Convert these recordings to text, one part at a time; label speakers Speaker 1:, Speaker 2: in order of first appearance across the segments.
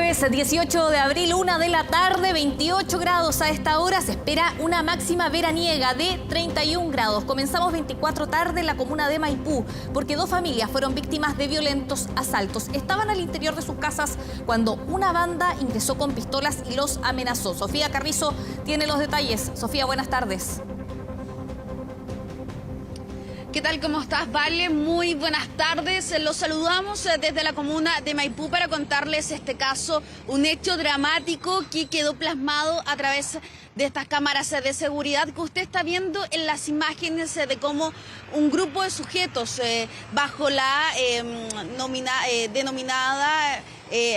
Speaker 1: Jueves 18 de abril, 1 de la tarde, 28 grados a esta hora. Se espera una máxima veraniega de 31 grados. Comenzamos 24 tarde en la comuna de Maipú, porque dos familias fueron víctimas de violentos asaltos. Estaban al interior de sus casas cuando una banda ingresó con pistolas y los amenazó. Sofía Carrizo tiene los detalles. Sofía, buenas tardes.
Speaker 2: ¿Qué tal? ¿Cómo estás, Vale? Muy buenas tardes. Los saludamos desde la comuna de Maipú para contarles este caso, un hecho dramático que quedó plasmado a través de estas cámaras de seguridad que usted está viendo en las imágenes de cómo un grupo de sujetos bajo la denominada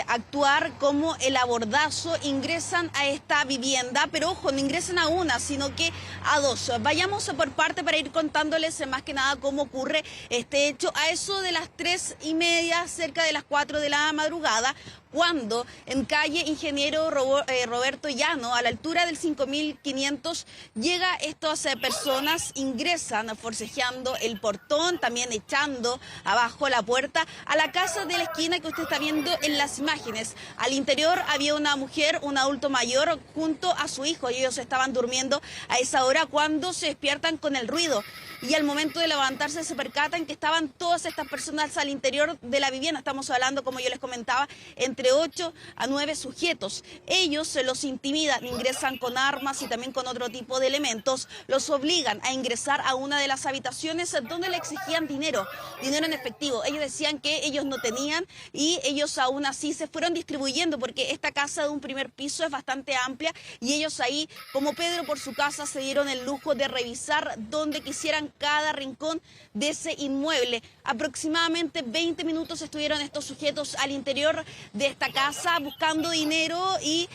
Speaker 2: actuar como el abordazo ingresan a esta vivienda, pero ojo, no ingresan a una, sino que a dos. Vayamos por parte para ir contándoles más que nada cómo ocurre este hecho. A eso de las 3:30, cerca de las 4 de la madrugada, cuando en calle Ingeniero Roberto Llano, a la altura del 5500, llega estas personas, ingresan forcejeando el portón, también echando abajo la puerta a la casa de la esquina que usted está viendo en las imágenes. Al interior había una mujer, un adulto mayor, junto a su hijo, y ellos estaban durmiendo a esa hora cuando se despiertan con el ruido. Y al momento de levantarse se percatan que estaban todas estas personas al interior de la vivienda. Estamos hablando, como yo les comentaba, entre 8 a 9 sujetos. Ellos se los intimidan, ingresan con armas y también con otro tipo de elementos. Los obligan a ingresar a una de las habitaciones donde le exigían dinero en efectivo. Ellos decían que ellos no tenían y ellos aún así se fueron distribuyendo porque esta casa de un primer piso es bastante amplia y ellos ahí, como Pedro por su casa, se dieron el lujo de revisar donde quisieran cada rincón de ese inmueble. Aproximadamente 20 minutos estuvieron estos sujetos al interior de esta casa buscando dinero y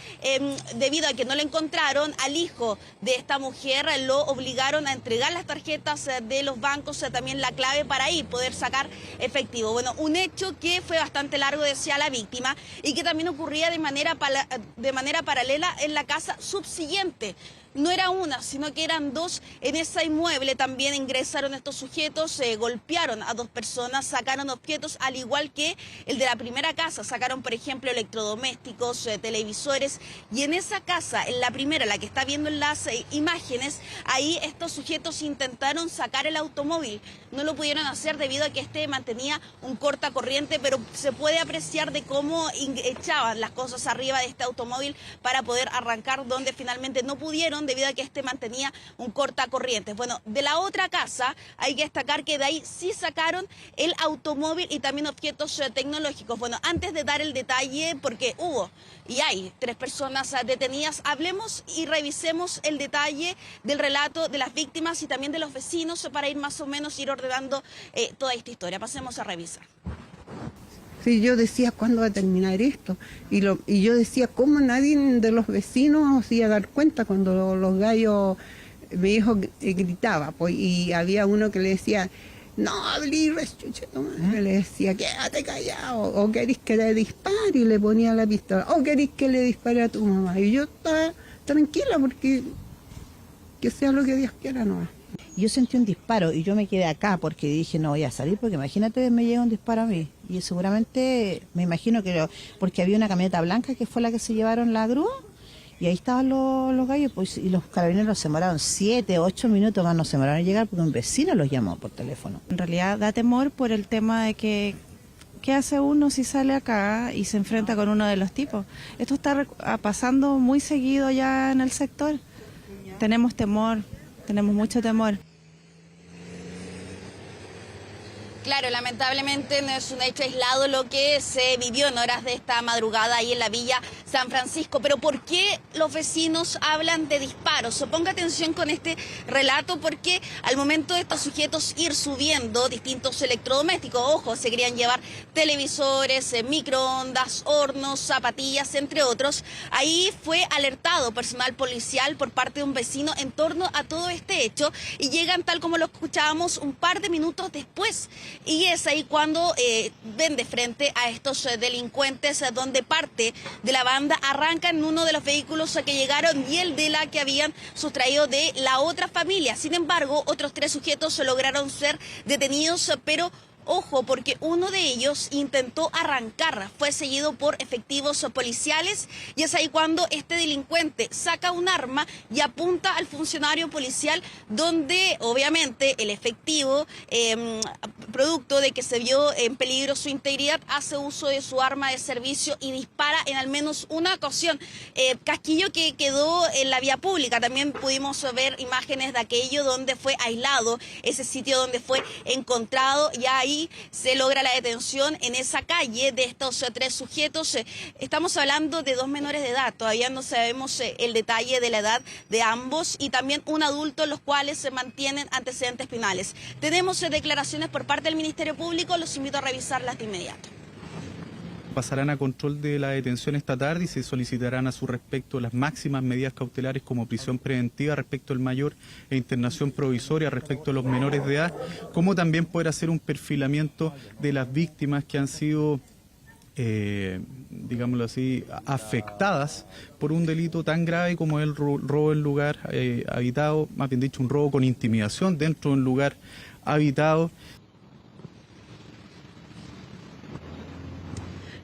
Speaker 2: debido a que no le encontraron, al hijo de esta mujer lo obligaron a entregar las tarjetas de los bancos, también la clave para ahí poder sacar efectivo. Bueno, un hecho que fue bastante largo, decía la víctima, y que también ocurría de manera paralela en la casa subsiguiente. No era una, sino que eran dos. En ese inmueble también ingresaron estos sujetos, golpearon a dos personas, sacaron objetos, al igual que el de la primera casa. Sacaron, por ejemplo, electrodomésticos, televisores. Y en esa casa, en la primera, la que está viendo en las imágenes, ahí estos sujetos intentaron sacar el automóvil. No lo pudieron hacer debido a que este mantenía un cortacorriente, pero se puede apreciar de cómo echaban las cosas arriba de este automóvil para poder arrancar, donde finalmente no pudieron debido a que este mantenía un cortacorrientes. Bueno, de la otra casa hay que destacar que de ahí sí sacaron el automóvil y también objetos tecnológicos. Bueno, antes de dar el detalle, porque hubo y hay 3 personas detenidas, hablemos y revisemos el detalle del relato de las víctimas y también de los vecinos para ir más o menos ordenando toda esta historia. Pasemos a revisar.
Speaker 3: Sí, yo decía, ¿cuándo va a terminar esto? Y yo decía, ¿cómo nadie de los vecinos se iba a dar cuenta cuando los gallos, mi hijo gritaba? Pues, y había uno que le decía, no hables, le decía, quédate callado, o querés que le dispare, y le ponía la pistola, o querés que le dispare a tu mamá. Y yo estaba tranquila porque que sea lo que Dios quiera, no.
Speaker 4: Yo sentí un disparo y yo me quedé acá porque dije no voy a salir porque imagínate me llega un disparo a mí. Y seguramente, me imagino que porque había una camioneta blanca que fue la que se llevaron la grúa y ahí estaban los gallos, pues, y los carabineros se demoraron 7, 8 minutos más, no se demoraron en llegar porque un vecino los llamó por teléfono.
Speaker 5: En realidad da temor por el tema de que ¿qué hace uno si sale acá y se enfrenta con uno de los tipos? Esto está pasando muy seguido ya en el sector. Tenemos temor. Tenemos mucho temor.
Speaker 2: Claro, lamentablemente no es un hecho aislado lo que se vivió en horas de esta madrugada ahí en la Villa San Francisco. Pero ¿por qué los vecinos hablan de disparos? Ponga atención con este relato porque al momento de estos sujetos ir subiendo distintos electrodomésticos, ojo, se querían llevar televisores, microondas, hornos, zapatillas, entre otros. Ahí fue alertado personal policial por parte de un vecino en torno a todo este hecho y llegan, tal como lo escuchábamos, un par de minutos después. Y es ahí cuando ven de frente a estos delincuentes, donde parte de la banda arranca en uno de los vehículos que llegaron y el de la que habían sustraído de la otra familia. Sin embargo, otros 3 sujetos lograron ser detenidos, pero Ojo, porque uno de ellos intentó arrancar, fue seguido por efectivos policiales y es ahí cuando este delincuente saca un arma y apunta al funcionario policial, donde obviamente el efectivo, producto de que se vio en peligro su integridad, hace uso de su arma de servicio y dispara en al menos una ocasión. Casquillo que quedó en la vía pública. También pudimos ver imágenes de aquello donde fue aislado, ese sitio donde fue encontrado, y ahí se logra la detención en esa calle de estos 3 sujetos. Estamos hablando de 2 menores de edad, todavía no sabemos el detalle de la edad de ambos, y también un adulto, los cuales se mantienen antecedentes penales. Tenemos declaraciones por parte del Ministerio Público, los invito a revisarlas de inmediato.
Speaker 6: Pasarán a control de la detención esta tarde y se solicitarán a su respecto las máximas medidas cautelares como prisión preventiva respecto al mayor e internación provisoria respecto a los menores de edad, como también poder hacer un perfilamiento de las víctimas que han sido, digámoslo así, afectadas por un delito tan grave como el robo en lugar habitado, más bien dicho, un robo con intimidación dentro de un lugar habitado.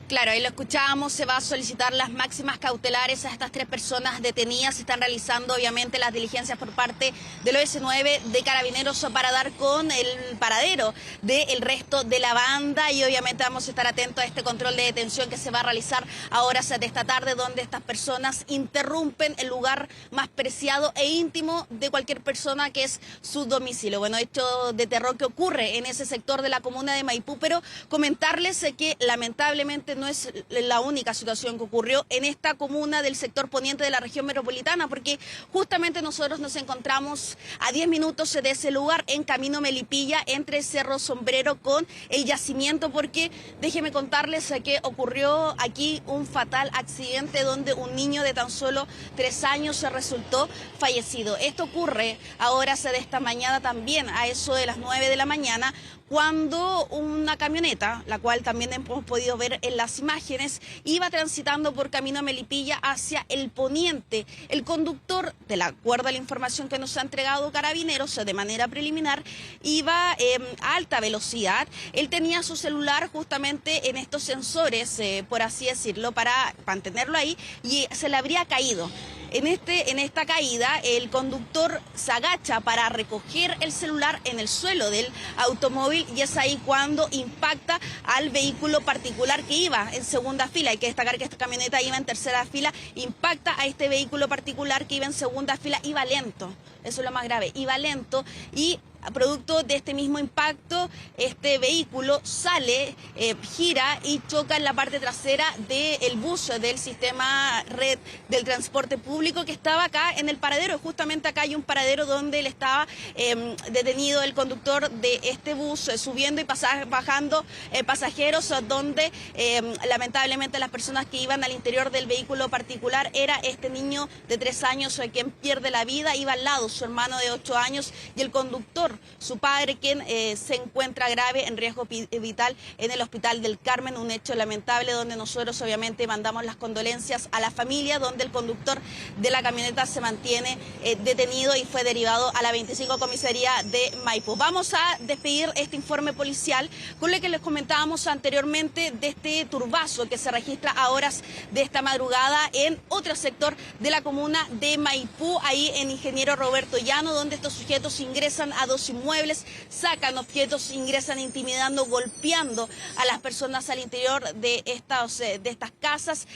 Speaker 2: Claro, ahí lo escuchábamos, se va a solicitar las máximas cautelares a estas 3 personas detenidas. Se están realizando obviamente las diligencias por parte del OS9 de Carabineros para dar con el paradero del resto de la banda, y obviamente vamos a estar atentos a este control de detención que se va a realizar a horas de esta tarde, donde estas personas interrumpen el lugar más preciado e íntimo de cualquier persona, que es su domicilio. Bueno, hecho de terror que ocurre en ese sector de la comuna de Maipú, pero comentarles que lamentablemente no es la única situación que ocurrió en esta comuna del sector poniente de la región metropolitana, porque justamente nosotros nos encontramos a 10 minutos de ese lugar, en Camino Melipilla, entre Cerro Sombrero con el yacimiento, porque déjenme contarles que ocurrió aquí un fatal accidente donde un niño de tan solo 3 años resultó fallecido. Esto ocurre a horas de esta mañana también, a eso de las 9 de la mañana, cuando una camioneta, la cual también hemos podido ver en las imágenes, iba transitando por Camino Melipilla hacia el poniente. El conductor, de acuerdo a la información que nos ha entregado Carabineros de manera preliminar, iba a alta velocidad. Él tenía su celular justamente en estos sensores, por así decirlo, para mantenerlo ahí, y se le habría caído. En esta caída, el conductor se agacha para recoger el celular en el suelo del automóvil, y es ahí cuando impacta al vehículo particular que iba en segunda fila. Hay que destacar que esta camioneta iba en tercera fila, impacta a este vehículo particular que iba en segunda fila, iba lento. Eso es lo más grave, iba lento, y producto de este mismo impacto, este vehículo sale, gira y choca en la parte trasera del bus del sistema red del transporte público que estaba acá en el paradero. Justamente acá hay un paradero donde él estaba detenido, el conductor de este bus, subiendo y bajando pasajeros, donde lamentablemente las personas que iban al interior del vehículo particular era este niño de 3 años quien pierde la vida, iba al lado su hermano de 8 años y el conductor, su padre, quien se encuentra grave en riesgo vital en el Hospital del Carmen. Un hecho lamentable donde nosotros obviamente mandamos las condolencias a la familia, donde el conductor de la camioneta se mantiene detenido y fue derivado a la 25 Comisaría de Maipú. Vamos a despedir este informe policial con lo que les comentábamos anteriormente de este turbazo que se registra a horas de esta madrugada en otro sector de la comuna de Maipú, ahí en Ingeniero Roberto Llano, donde estos sujetos ingresan a 2 inmuebles, sacan objetos, ingresan intimidando, golpeando a las personas al interior de estas casas.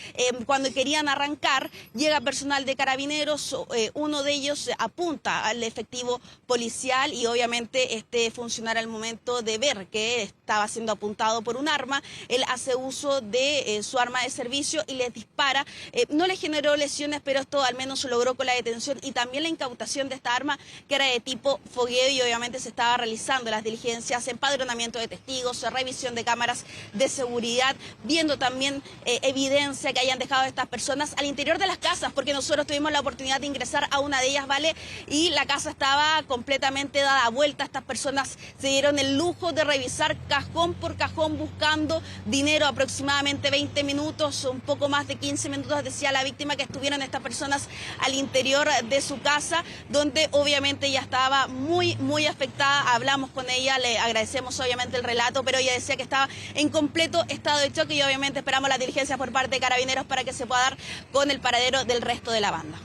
Speaker 2: Cuando querían arrancar, llega personal de Carabineros, uno de ellos apunta al efectivo policial y obviamente este funcionario, al momento de ver que estaba siendo apuntado por un arma, él hace uso de su arma de servicio y les dispara. No le generó lesiones, pero esto al menos se logró con la detención y también la incautación de esta arma, que era de tipo fogueo, y obviamente se estaba realizando las diligencias, empadronamiento de testigos, revisión de cámaras de seguridad, viendo también evidencia que hayan dejado estas personas al interior de las casas, porque nosotros tuvimos la oportunidad de ingresar a una de ellas, ¿vale? Y la casa estaba completamente dada vuelta. Estas personas se dieron el lujo de revisar cajón por cajón buscando dinero, aproximadamente 20 minutos, un poco más de 15 minutos, decía la víctima, que estuvieron estas personas al interior de su casa, donde obviamente ella estaba muy afectada. Hablamos con ella, le agradecemos obviamente el relato, pero ella decía que estaba en completo estado de choque y obviamente esperamos las diligencias por parte de Carabineros para que se pueda dar con el paradero del resto de la banda.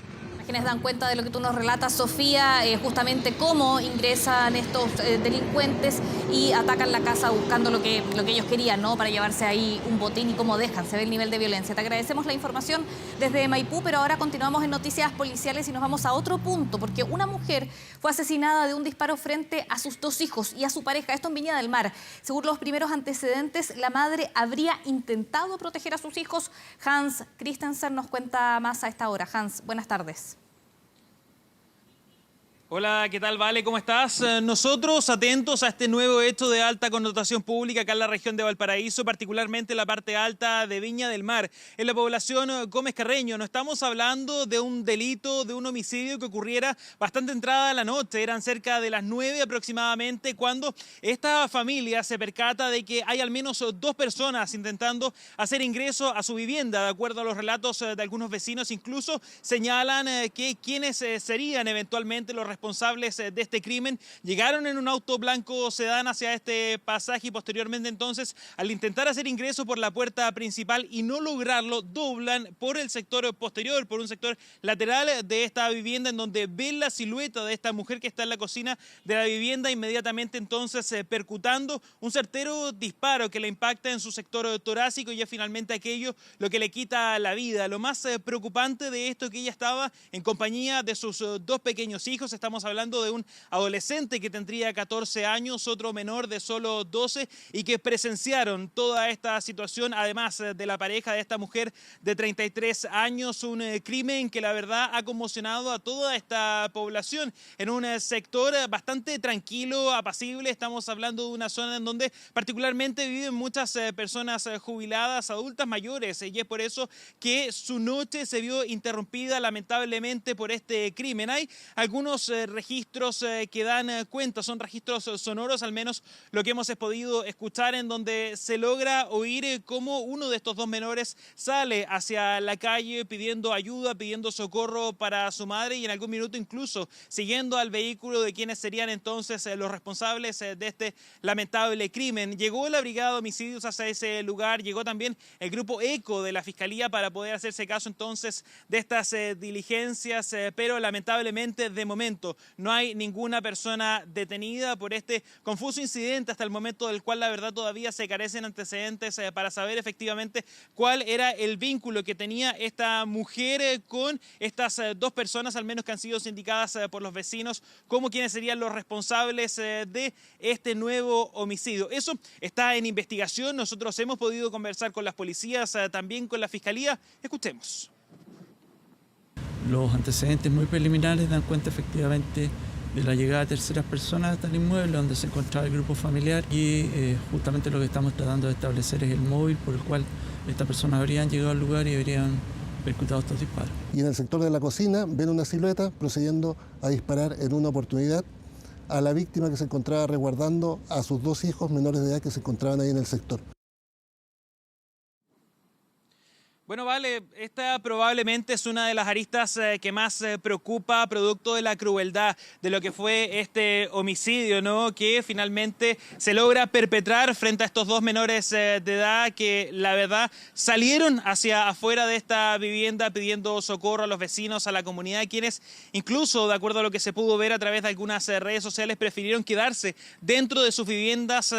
Speaker 1: Quienes dan cuenta de lo que tú nos relatas, Sofía, justamente cómo ingresan estos delincuentes y atacan la casa buscando lo que ellos querían, ¿no? Para llevarse ahí un botín y cómo dejan, se ve el nivel de violencia. Te agradecemos la información desde Maipú, pero ahora continuamos en noticias policiales y nos vamos a otro punto, porque una mujer fue asesinada de un disparo frente a sus 2 hijos y a su pareja, esto en Viña del Mar. Según los primeros antecedentes, la madre habría intentado proteger a sus hijos. Hans Christensen nos cuenta más a esta hora. Hans, buenas tardes.
Speaker 7: Hola, ¿qué tal, Vale? ¿Cómo estás? Nosotros atentos a este nuevo hecho de alta connotación pública acá en la región de Valparaíso, particularmente en la parte alta de Viña del Mar, en la población Gómez Carreño. No estamos hablando de un delito, de un homicidio que ocurriera bastante entrada a la noche. Eran cerca de las 9 aproximadamente cuando esta familia se percata de que hay al menos 2 personas intentando hacer ingreso a su vivienda. De acuerdo a los relatos de algunos vecinos, incluso señalan que quienes serían eventualmente los responsables de este crimen llegaron en un auto blanco sedán hacia este pasaje y posteriormente entonces al intentar hacer ingreso por la puerta principal y no lograrlo, doblan por el sector posterior, por un sector lateral de esta vivienda en donde ven la silueta de esta mujer que está en la cocina de la vivienda, inmediatamente entonces percutando un certero disparo que le impacta en su sector torácico y ya finalmente aquello lo que le quita la vida. Lo más preocupante de esto es que ella estaba en compañía de sus 2 pequeños hijos. Estamos hablando de un adolescente que tendría 14 años, otro menor de solo 12 y que presenciaron toda esta situación, además de la pareja de esta mujer de 33 años, un crimen que la verdad ha conmocionado a toda esta población en un sector bastante tranquilo, apacible. Estamos hablando de una zona en donde particularmente viven muchas personas jubiladas, adultas mayores, y es por eso que su noche se vio interrumpida lamentablemente por este crimen. Hay algunos registros que dan cuenta, son registros sonoros, al menos lo que hemos podido escuchar, en donde se logra oír cómo uno de estos 2 menores sale hacia la calle pidiendo ayuda, pidiendo socorro para su madre y en algún minuto incluso siguiendo al vehículo de quienes serían entonces los responsables de este lamentable crimen. Llegó la brigada de homicidios hacia ese lugar, llegó también el grupo ECO de la Fiscalía para poder hacerse caso entonces de estas diligencias, pero lamentablemente de momento no hay ninguna persona detenida por este confuso incidente hasta el momento, del cual la verdad todavía se carecen antecedentes para saber efectivamente cuál era el vínculo que tenía esta mujer con estas 2 personas, al menos que han sido sindicadas por los vecinos como quienes serían los responsables de este nuevo homicidio. Eso está en investigación. Nosotros hemos podido conversar con las policías, también con la Fiscalía. Escuchemos.
Speaker 8: Los antecedentes muy preliminares dan cuenta efectivamente de la llegada de terceras personas hasta el inmueble donde se encontraba el grupo familiar y justamente lo que estamos tratando de establecer es el móvil por el cual estas personas habrían llegado al lugar y habrían percutado estos disparos.
Speaker 9: Y en el sector de la cocina ven una silueta procediendo a disparar en una oportunidad a la víctima que se encontraba resguardando a sus 2 hijos menores de edad que se encontraban ahí en el sector.
Speaker 7: Bueno, Vale, esta probablemente es una de las aristas que más preocupa, producto de la crueldad de lo que fue este homicidio, ¿no? Que finalmente se logra perpetrar frente a estos 2 menores de edad que, la verdad, salieron hacia afuera de esta vivienda pidiendo socorro a los vecinos, a la comunidad, quienes incluso, de acuerdo a lo que se pudo ver a través de algunas redes sociales, prefirieron quedarse dentro de sus viviendas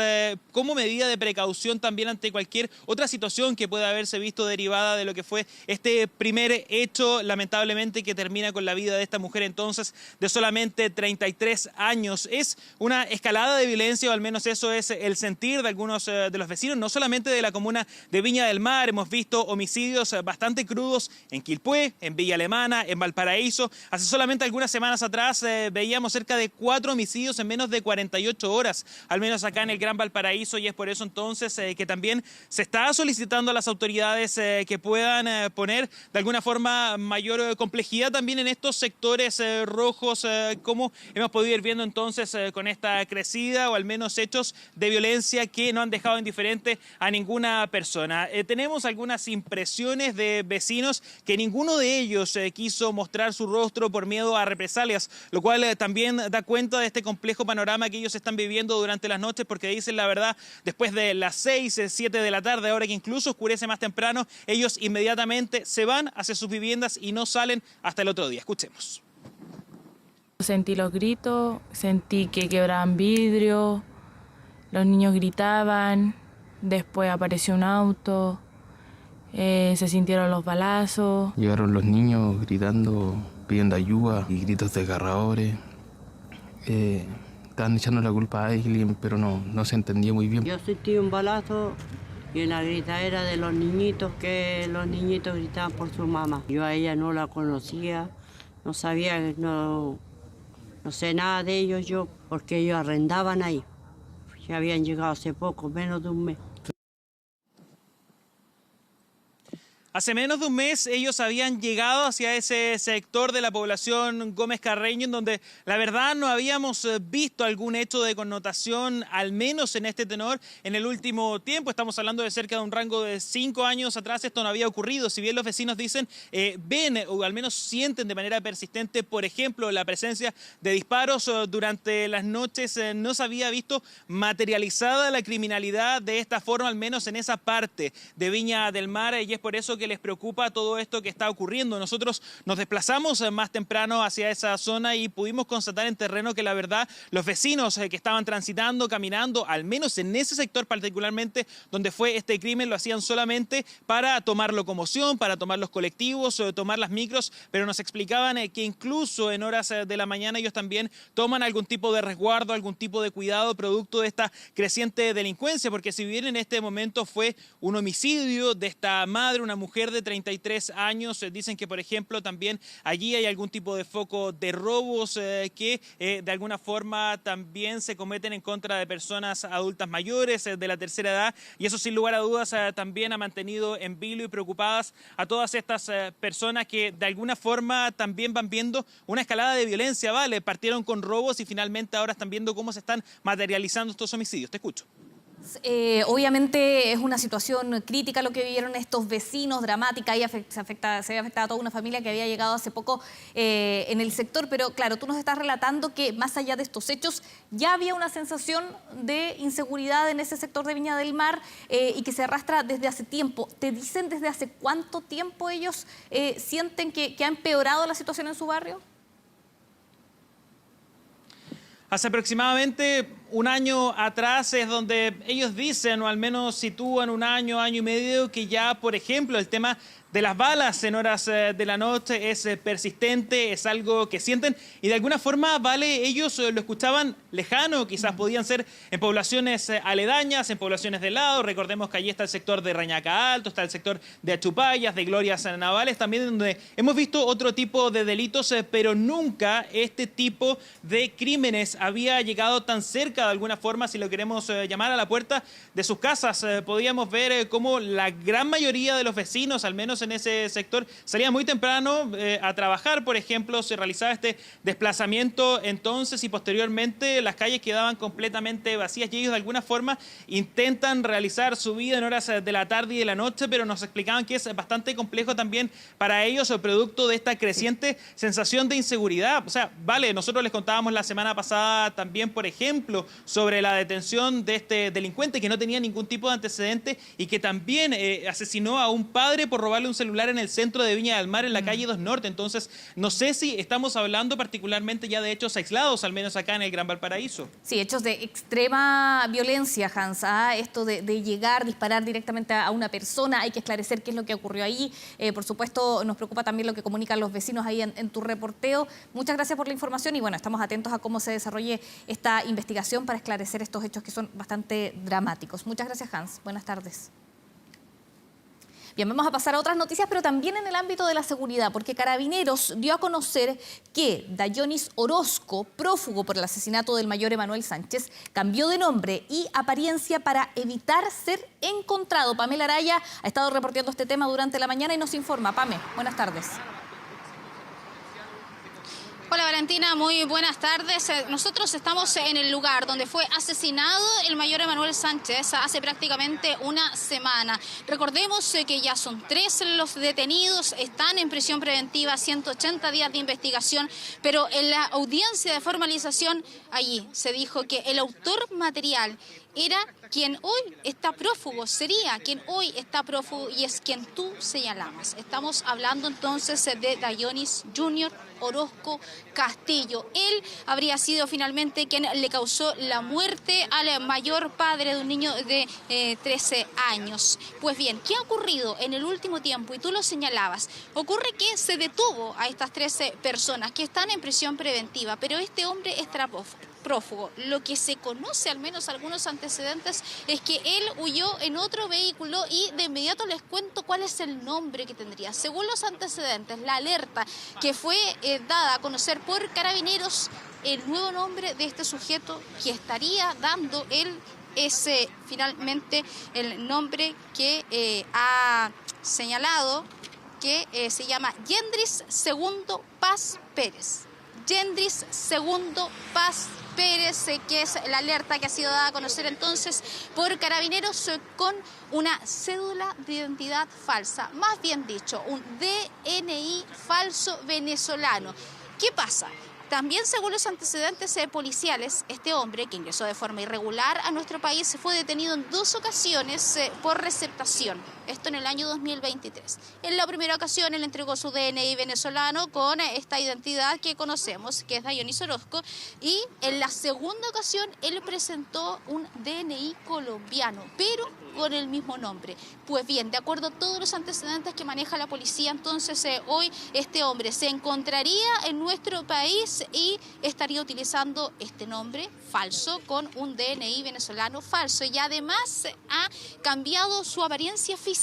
Speaker 7: como medida de precaución también ante cualquier otra situación que pueda haberse visto derivada de lo que fue este primer hecho, lamentablemente, que termina con la vida de esta mujer entonces de solamente 33 años. Es una escalada de violencia, o al menos eso es el sentir de algunos de los vecinos, no solamente de la comuna de Viña del Mar. Hemos visto homicidios bastante crudos en Quilpué, en Villa Alemana, en Valparaíso. Hace solamente algunas semanas atrás veíamos cerca de 4 homicidios en menos de 48 horas, al menos acá en el Gran Valparaíso, y es por eso entonces que también se está solicitando a las autoridades que puedan poner de alguna forma mayor complejidad también en estos sectores rojos, como hemos podido ir viendo entonces con esta crecida o al menos hechos de violencia que no han dejado indiferente a ninguna persona. Tenemos algunas impresiones de vecinos que ninguno de ellos quiso mostrar su rostro por miedo a represalias, lo cual también da cuenta de este complejo panorama que ellos están viviendo durante las noches, porque dicen la verdad, después de las 6, 7 de la tarde, ahora que incluso oscurece más temprano, ellos inmediatamente se van hacia sus viviendas y no salen hasta el otro día. Escuchemos.
Speaker 10: Sentí los gritos, sentí que quebraban vidrio, los niños gritaban, después apareció un auto, se sintieron los balazos.
Speaker 11: Llegaron los niños gritando, pidiendo ayuda y gritos desgarradores. Estaban echando la culpa a alguien, pero no se entendía muy bien.
Speaker 12: Yo sentí un balazo y una gritadera de los niñitos, que los niñitos gritaban por su mamá. Yo a ella no la conocía, no sabía, no sé nada de ellos yo, porque ellos arrendaban ahí. Ya habían llegado hace poco, menos de un mes.
Speaker 7: Hace menos de un mes ellos habían llegado hacia ese sector de la población Gómez Carreño, en donde la verdad no habíamos visto algún hecho de connotación, al menos en este tenor, en el último tiempo. Estamos hablando de cerca de un rango de 5 años atrás, esto no había ocurrido. Si bien los vecinos dicen, ven o al menos sienten de manera persistente, por ejemplo, la presencia de disparos durante las noches, no se había visto materializada la criminalidad de esta forma, al menos en esa parte de Viña del Mar, y es por eso que les preocupa todo esto que está ocurriendo. Nosotros nos desplazamos más temprano hacia esa zona y pudimos constatar en terreno que la verdad los vecinos que estaban transitando, caminando, al menos en ese sector particularmente donde fue este crimen, lo hacían solamente para tomar locomoción, para tomar los colectivos, tomar las micros, pero nos explicaban que incluso en horas de la mañana ellos también toman algún tipo de resguardo, algún tipo de cuidado producto de esta creciente delincuencia, porque si bien en este momento fue un homicidio de esta madre, una mujer de 33 años, dicen que por ejemplo también allí hay algún tipo de foco de robos que de alguna forma también se cometen en contra de personas adultas mayores de la tercera edad, y eso sin lugar a dudas también ha mantenido en vilo y preocupadas a todas estas personas que de alguna forma también van viendo una escalada de violencia, ¿vale? Partieron con robos y finalmente ahora están viendo cómo se están materializando estos homicidios. Te escucho.
Speaker 1: Obviamente es una situación crítica lo que vivieron estos vecinos, dramática, y se había afectado a toda una familia que había llegado hace poco en el sector, pero claro, tú nos estás relatando que más allá de estos hechos ya había una sensación de inseguridad en ese sector de Viña del Mar y que se arrastra desde hace tiempo. ¿Te dicen desde hace cuánto tiempo ellos sienten que ha empeorado la situación en su barrio?
Speaker 7: Hace aproximadamente un año atrás es donde ellos dicen, o al menos sitúan un año, año y medio, que ya, por ejemplo, el tema de las balas en horas de la noche es persistente, es algo que sienten y de alguna forma, vale, ellos lo escuchaban lejano, quizás podían ser en poblaciones aledañas, en poblaciones de lado. Recordemos que allí está el sector de Reñaca Alto, está el sector de Achupayas, de Glorias Navales, también donde hemos visto otro tipo de delitos, pero nunca este tipo de crímenes había llegado tan cerca de alguna forma, si lo queremos llamar, a la puerta de sus casas. Podíamos ver cómo la gran mayoría de los vecinos, al menos en ese sector, salía muy temprano a trabajar. Por ejemplo, se realizaba este desplazamiento entonces y posteriormente las calles quedaban completamente vacías y ellos de alguna forma intentan realizar su vida en horas de la tarde y de la noche, pero nos explicaban que es bastante complejo también para ellos, producto de esta creciente sensación de inseguridad. O sea, vale, nosotros les contábamos la semana pasada también, por ejemplo, sobre la detención de este delincuente que no tenía ningún tipo de antecedente y que también asesinó a un padre por robarle un celular en el centro de Viña del Mar, en la calle 2 Norte. Entonces, no sé si estamos hablando particularmente ya de hechos aislados, al menos acá en el Gran Valparaíso.
Speaker 1: Sí, hechos de extrema violencia, Hans. Esto de llegar, disparar directamente a una persona, hay que esclarecer qué es lo que ocurrió ahí. Por supuesto, nos preocupa también lo que comunican los vecinos ahí en tu reporteo. Muchas gracias por la información y bueno, estamos atentos a cómo se desarrolle esta investigación para esclarecer estos hechos que son bastante dramáticos. Muchas gracias, Hans. Buenas tardes. Bien, vamos a pasar a otras noticias, pero también en el ámbito de la seguridad, porque Carabineros dio a conocer que Dayonis Orozco, prófugo por el asesinato del mayor Emanuel Sánchez, cambió de nombre y apariencia para evitar ser encontrado. Pamela Araya ha estado reporteando este tema durante la mañana y nos informa. Pame, buenas tardes.
Speaker 13: Hola Valentina, muy buenas tardes. Nosotros estamos en el lugar donde fue asesinado el mayor Emanuel Sánchez hace prácticamente una semana. Recordemos que ya son 3 los detenidos, están en prisión preventiva, 180 días de investigación, pero en la audiencia de formalización allí se dijo que el autor material era quien hoy está prófugo, sería quien hoy está prófugo y es quien tú señalabas. Estamos hablando entonces de Dayonis Junior Orozco Castillo. Él habría sido finalmente quien le causó la muerte al mayor padre de un niño de 13 años. Pues bien, ¿qué ha ocurrido en el último tiempo? Y tú lo señalabas. Ocurre que se detuvo a estas 13 personas que están en prisión preventiva, pero este hombre es prófugo. Lo que se conoce, al menos algunos antecedentes, es que él huyó en otro vehículo y de inmediato les cuento cuál es el nombre que tendría. Según los antecedentes, la alerta que fue dada a conocer por Carabineros, el nuevo nombre de este sujeto que estaría dando él es finalmente el nombre que ha señalado, que se llama Yendris Segundo Paz Pérez. Yendris Segundo Paz Pérez, que es la alerta que ha sido dada a conocer entonces por Carabineros con una cédula de identidad falsa, más bien dicho, un DNI falso venezolano. ¿Qué pasa? También, según los antecedentes policiales, este hombre, que ingresó de forma irregular a nuestro país, fue detenido en 2 ocasiones por receptación. Esto en el año 2023. En la primera ocasión, él entregó su DNI venezolano con esta identidad que conocemos, que es Dayonis Orozco, y en la segunda ocasión, él presentó un DNI colombiano, pero con el mismo nombre. Pues bien, de acuerdo a todos los antecedentes que maneja la policía, entonces hoy este hombre se encontraría en nuestro país y estaría utilizando este nombre falso con un DNI venezolano falso, y además ha cambiado su apariencia física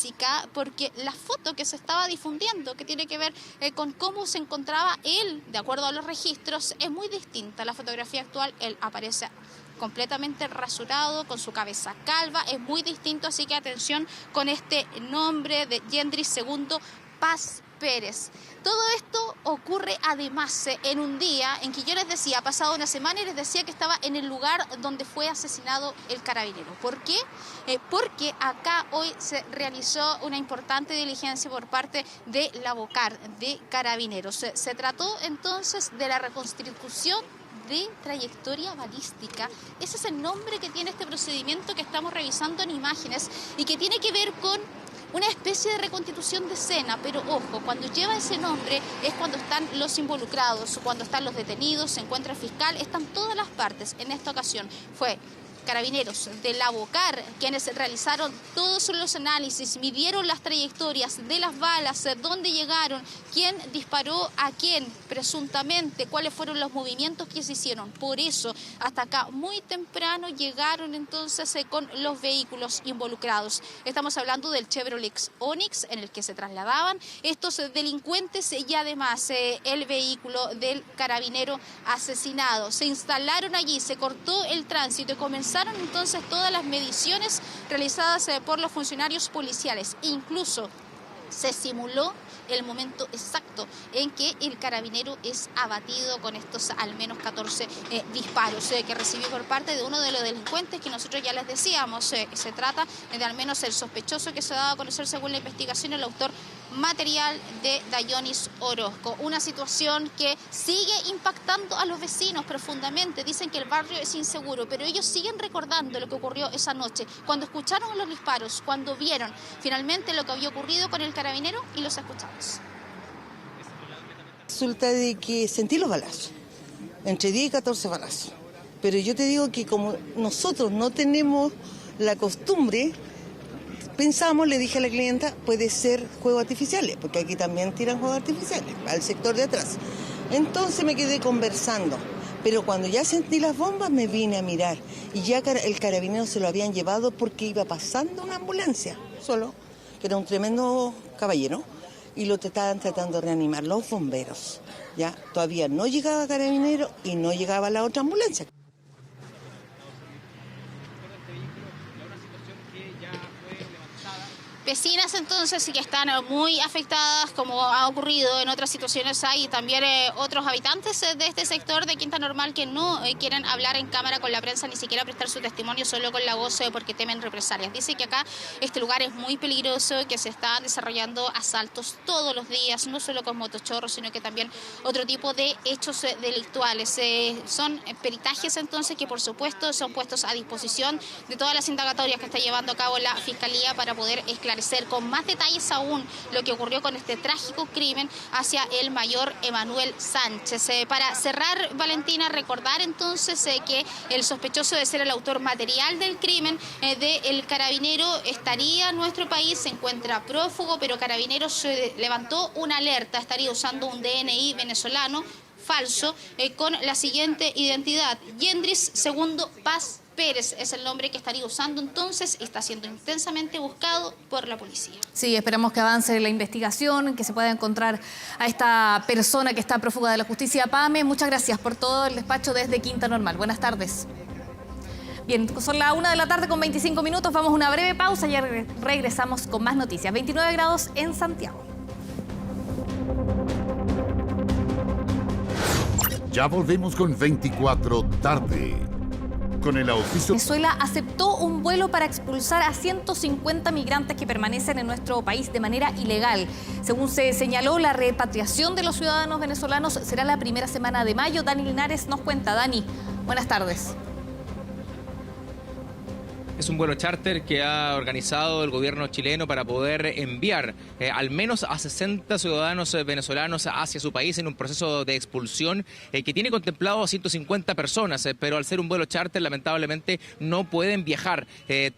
Speaker 13: porque la foto que se estaba difundiendo, que tiene que ver con cómo se encontraba él, de acuerdo a los registros, es muy distinta a la fotografía actual. Él aparece completamente rasurado, con su cabeza calva, es muy distinto, así que atención con este nombre de Yendris Segundo Paz Pérez. Todo esto ocurre además en un día en que yo les decía, ha pasado una semana y les decía que estaba en el lugar donde fue asesinado el carabinero. ¿Por qué? Porque acá hoy se realizó una importante diligencia por parte de la Bocar de Carabineros. Se trató entonces de la reconstitución de trayectoria balística. Ese es el nombre que tiene este procedimiento que estamos revisando en imágenes y que tiene que ver con una especie de reconstitución de escena, pero ojo, cuando lleva ese nombre es cuando están los involucrados, cuando están los detenidos, se encuentra el fiscal, están todas las partes. En esta ocasión fue Carabineros de la Bocar quienes realizaron todos los análisis, midieron las trayectorias de las balas, dónde llegaron, quién disparó a quién presuntamente, cuáles fueron los movimientos que se hicieron. Por eso, hasta acá muy temprano llegaron entonces con los vehículos involucrados. Estamos hablando del Chevrolet Onix en el que se trasladaban estos delincuentes y además el vehículo del carabinero asesinado. Se instalaron allí, se cortó el tránsito y comenzaron entonces todas las mediciones realizadas por los funcionarios policiales. Incluso se simuló el momento exacto en que el carabinero es abatido con estos al menos 14 disparos que recibió por parte de uno de los delincuentes que nosotros ya les decíamos. Se trata de al menos el sospechoso que se ha dado a conocer según la investigación el autor material de Dayonis Orozco. Una situación que sigue impactando a los vecinos profundamente. Dicen que el barrio es inseguro, pero ellos siguen recordando lo que ocurrió esa noche, cuando escucharon los disparos, cuando vieron finalmente lo que había ocurrido con el carabinero y los escuchamos.
Speaker 14: Resulta de que sentí los balazos, entre 10 y 14 balazos. Pero yo te digo que como nosotros no tenemos la costumbre, pensamos, le dije a la clienta, puede ser juegos artificiales, porque aquí también tiran juegos artificiales, al sector de atrás. Entonces me quedé conversando, pero cuando ya sentí las bombas me vine a mirar y ya el carabinero se lo habían llevado porque iba pasando una ambulancia, solo, que era un tremendo caballero, y lo estaban tratando de reanimar los bomberos. Ya todavía no llegaba Carabinero y no llegaba la otra ambulancia.
Speaker 13: Vecinas entonces sí que están muy afectadas, como ha ocurrido en otras situaciones. Hay también otros habitantes de este sector de Quinta Normal que no quieren hablar en cámara con la prensa, ni siquiera prestar su testimonio, solo con la voz, porque temen represalias. Dice que acá este lugar es muy peligroso, que se están desarrollando asaltos todos los días, no solo con motochorros, sino que también otro tipo de hechos delictuales. Son peritajes entonces que por supuesto son puestos a disposición de todas las indagatorias que está llevando a cabo la Fiscalía para poder esclarecer con más detalles aún lo que ocurrió con este trágico crimen hacia el mayor Emanuel Sánchez. Para cerrar, Valentina, recordar entonces que el sospechoso de ser el autor material del crimen del carabinero estaría en nuestro país, se encuentra prófugo, pero Carabineros levantó una alerta, estaría usando un DNI venezolano falso con la siguiente identidad: Yendris Segundo Paz Pérez es el nombre que estaría usando entonces, y está siendo intensamente buscado por la policía.
Speaker 1: Sí, esperamos que avance la investigación, que se pueda encontrar a esta persona que está prófuga de la justicia. Pame, muchas gracias por todo el despacho desde Quinta Normal. Buenas tardes. Bien, son las 1 de la tarde con 25 minutos, vamos a una breve pausa y regresamos con más noticias. 29 grados en Santiago.
Speaker 15: Ya volvemos con 24 tarde. Con el auspicio...
Speaker 1: Venezuela aceptó un vuelo para expulsar a 150 migrantes que permanecen en nuestro país de manera ilegal. Según se señaló, la repatriación de los ciudadanos venezolanos será la primera semana de mayo. Dani Linares nos cuenta. Dani, buenas tardes.
Speaker 16: Es un vuelo charter que ha organizado el gobierno chileno para poder enviar al menos a 60 ciudadanos venezolanos hacia su país en un proceso de expulsión que tiene contemplado a 150 personas, pero al ser un vuelo charter lamentablemente no pueden viajar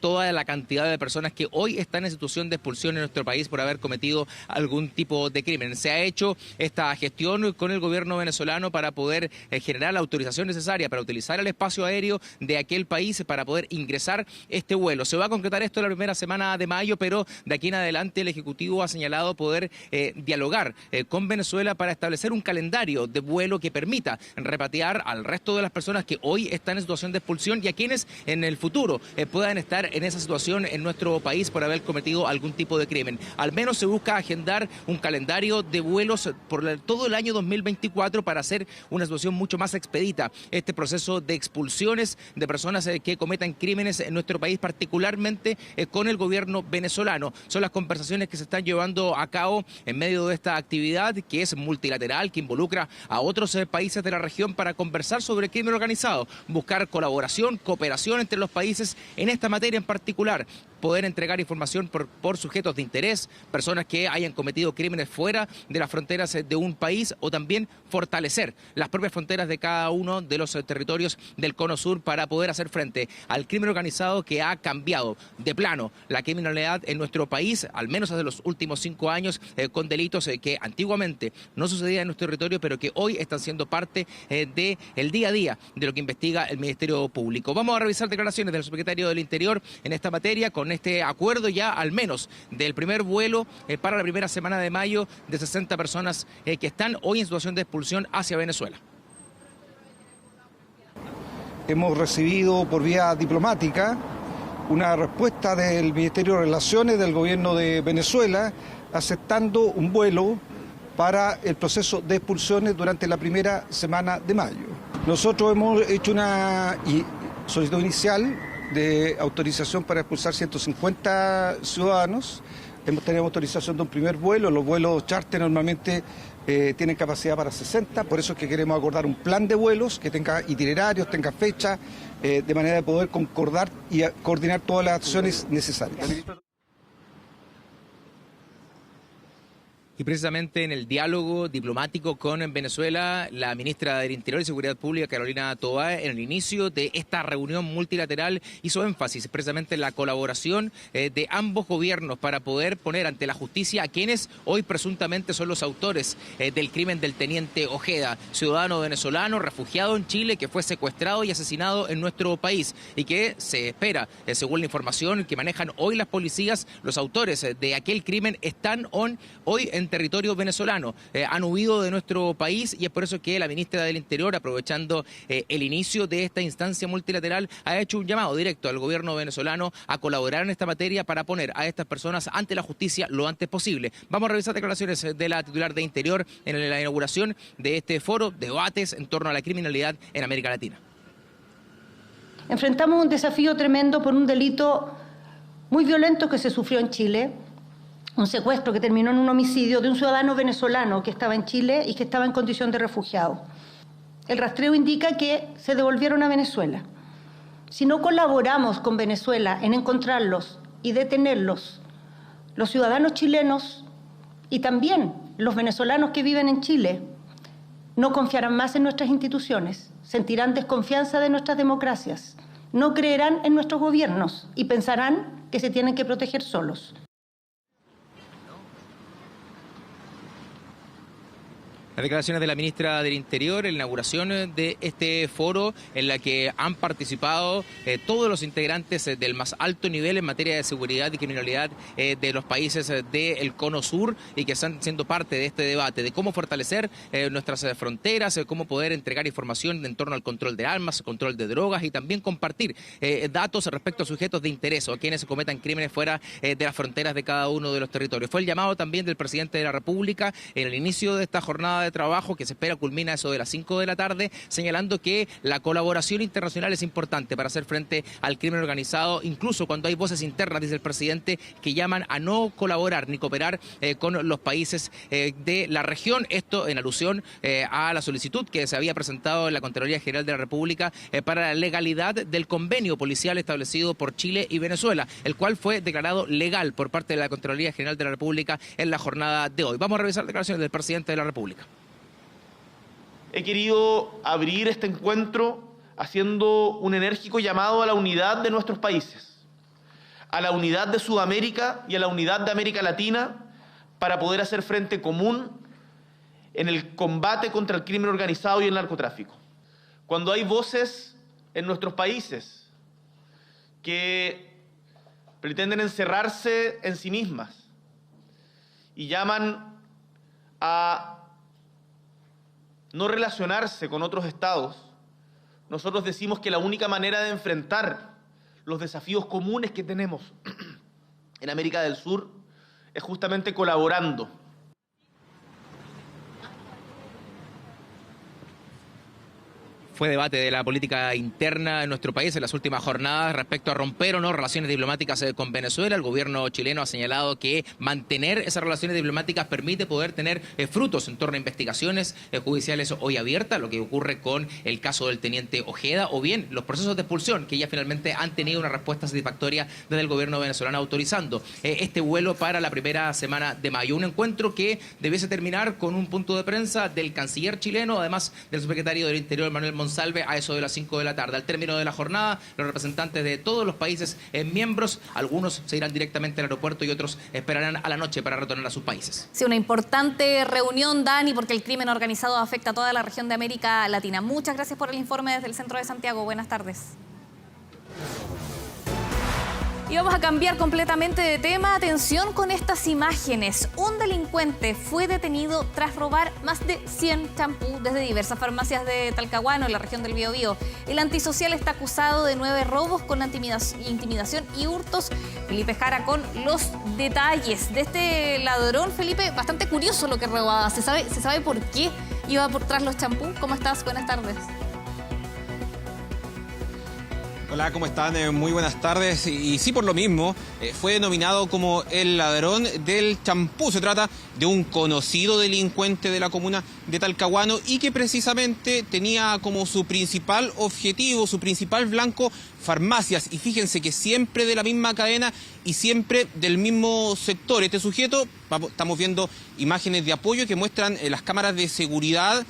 Speaker 16: toda la cantidad de personas que hoy están en situación de expulsión en nuestro país por haber cometido algún tipo de crimen. Se ha hecho esta gestión con el gobierno venezolano para poder generar la autorización necesaria para utilizar el espacio aéreo de aquel país para poder ingresar este vuelo. Se va a concretar esto en la primera semana de mayo, pero de aquí en adelante el Ejecutivo ha señalado poder dialogar con Venezuela para establecer un calendario de vuelo que permita repatriar al resto de las personas que hoy están en situación de expulsión y a quienes en el futuro puedan estar en esa situación en nuestro país por haber cometido algún tipo de crimen. Al menos se busca agendar un calendario de vuelos por todo el año 2024 para hacer una situación mucho más expedita este proceso de expulsiones de personas que cometan crímenes en nuestro país, particularmente con el gobierno venezolano. Son las conversaciones que se están llevando a cabo en medio de esta actividad que es multilateral, que involucra a otros países de la región para conversar sobre el crimen organizado, buscar colaboración, cooperación entre los países en esta materia en particular, poder entregar información por sujetos de interés, personas que hayan cometido crímenes fuera de las fronteras de un país, o también fortalecer las propias fronteras de cada uno de los territorios del Cono Sur para poder hacer frente al crimen organizado que ha cambiado de plano la criminalidad en nuestro país, al menos desde los últimos 5 años, con delitos que antiguamente no sucedían en nuestro territorio, pero que hoy están siendo parte del día a día de lo que investiga el Ministerio Público. Vamos a revisar declaraciones del subsecretario del Interior en esta materia, con este acuerdo ya al menos del primer vuelo para la primera semana de mayo de 60 personas que están hoy en situación de expulsión hacia Venezuela.
Speaker 17: Hemos recibido por vía diplomática una respuesta del Ministerio de Relaciones del Gobierno de Venezuela aceptando un vuelo para el proceso de expulsiones durante la primera semana de mayo. Nosotros hemos hecho una solicitud inicial de autorización para expulsar 150 ciudadanos. Hemos tenido autorización de un primer vuelo. Los vuelos charter normalmente tienen capacidad para 60, por eso es que queremos acordar un plan de vuelos que tenga itinerarios, tenga fecha, de manera de poder concordar y coordinar todas las acciones necesarias.
Speaker 16: Y precisamente en el diálogo diplomático con Venezuela, la ministra del Interior y Seguridad Pública, Carolina Toá, en el inicio de esta reunión multilateral hizo énfasis precisamente en la colaboración de ambos gobiernos para poder poner ante la justicia a quienes hoy presuntamente son los autores del crimen del teniente Ojeda, ciudadano venezolano refugiado en Chile que fue secuestrado y asesinado en nuestro país y que se espera, según la información que manejan hoy las policías, los autores de aquel crimen están hoy en territorio venezolano, han huido de nuestro país y es por eso que la ministra del Interior, aprovechando el inicio de esta instancia multilateral, ha hecho un llamado directo al gobierno venezolano a colaborar en esta materia para poner a estas personas ante la justicia lo antes posible. Vamos a revisar declaraciones de la titular de Interior en la inauguración de este foro, debates en torno a la criminalidad en América Latina.
Speaker 18: Enfrentamos un desafío tremendo por un delito muy violento que se sufrió en Chile, un secuestro que terminó en un homicidio de un ciudadano venezolano que estaba en Chile y que estaba en condición de refugiado. El rastreo indica que se devolvieron a Venezuela. Si no colaboramos con Venezuela en encontrarlos y detenerlos, los ciudadanos chilenos y también los venezolanos que viven en Chile no confiarán más en nuestras instituciones, sentirán desconfianza de nuestras democracias, no creerán en nuestros gobiernos y pensarán que se tienen que proteger solos.
Speaker 16: Las declaraciones de la ministra del Interior en la inauguración de este foro en la que han participado todos los integrantes del más alto nivel en materia de seguridad y criminalidad de los países del Cono Sur y que están siendo parte de este debate de cómo fortalecer nuestras fronteras, cómo poder entregar información en torno al control de armas, control de drogas y también compartir datos respecto a sujetos de interés o a quienes cometan crímenes fuera de las fronteras de cada uno de los territorios. Fue el llamado también del presidente de la República en el inicio de esta jornada de trabajo que se espera culmina eso de las 5 de la tarde, señalando que la colaboración internacional es importante para hacer frente al crimen organizado, incluso cuando hay voces internas, dice el presidente, que llaman a no colaborar ni cooperar con los países de la región. Esto en alusión a la solicitud que se había presentado en la Contraloría General de la República para la legalidad del convenio policial establecido por Chile y Venezuela, el cual fue declarado legal por parte de la Contraloría General de la República en la jornada de hoy. Vamos a revisar declaraciones del presidente de la República.
Speaker 19: He querido abrir este encuentro haciendo un enérgico llamado a la unidad de nuestros países, a la unidad de Sudamérica y a la unidad de América Latina para poder hacer frente común en el combate contra el crimen organizado y el narcotráfico. Cuando hay voces en nuestros países que pretenden encerrarse en sí mismas y llaman a no relacionarse con otros estados, nosotros decimos que la única manera de enfrentar los desafíos comunes que tenemos en América del Sur es justamente colaborando.
Speaker 16: Fue debate de la política interna en nuestro país en las últimas jornadas respecto a romper o no relaciones diplomáticas con Venezuela. El gobierno chileno ha señalado que mantener esas relaciones diplomáticas permite poder tener frutos en torno a investigaciones judiciales hoy abiertas, lo que ocurre con el caso del teniente Ojeda, o bien los procesos de expulsión que ya finalmente han tenido una respuesta satisfactoria desde el gobierno venezolano autorizando este vuelo para la primera semana de mayo. Un encuentro que debiese terminar con un punto de prensa del canciller chileno, además del subsecretario del Interior, Manuel Monsalve, a eso de las 5 de la tarde. Al término de la jornada, los representantes de todos los países miembros, algunos se irán directamente al aeropuerto y otros esperarán a la noche para retornar a sus países.
Speaker 1: Sí, una importante reunión, Dani, porque el crimen organizado afecta a toda la región de América Latina. Muchas gracias por el informe desde el centro de Santiago. Buenas tardes. Y vamos a cambiar completamente de tema. Atención con estas imágenes. Un delincuente fue detenido tras robar más de 100 champús desde diversas farmacias de Talcahuano, en la región del Biobío. El antisocial está acusado de 9 robos con intimidación y hurtos. Felipe Jara con los detalles de este ladrón. Felipe, bastante curioso lo que robaba. ¿Se sabe por qué iba por tras los champús? ¿Cómo estás? Buenas tardes.
Speaker 20: Hola, ¿cómo están? Muy buenas tardes. Y sí, por lo mismo, fue denominado como el ladrón del champú. Se trata de un conocido delincuente de la comuna de Talcahuano y que precisamente tenía como su principal objetivo, su principal blanco, farmacias. Y fíjense que siempre de la misma cadena y siempre del mismo sector. Este sujeto, estamos viendo imágenes de apoyo que muestran las cámaras de seguridad,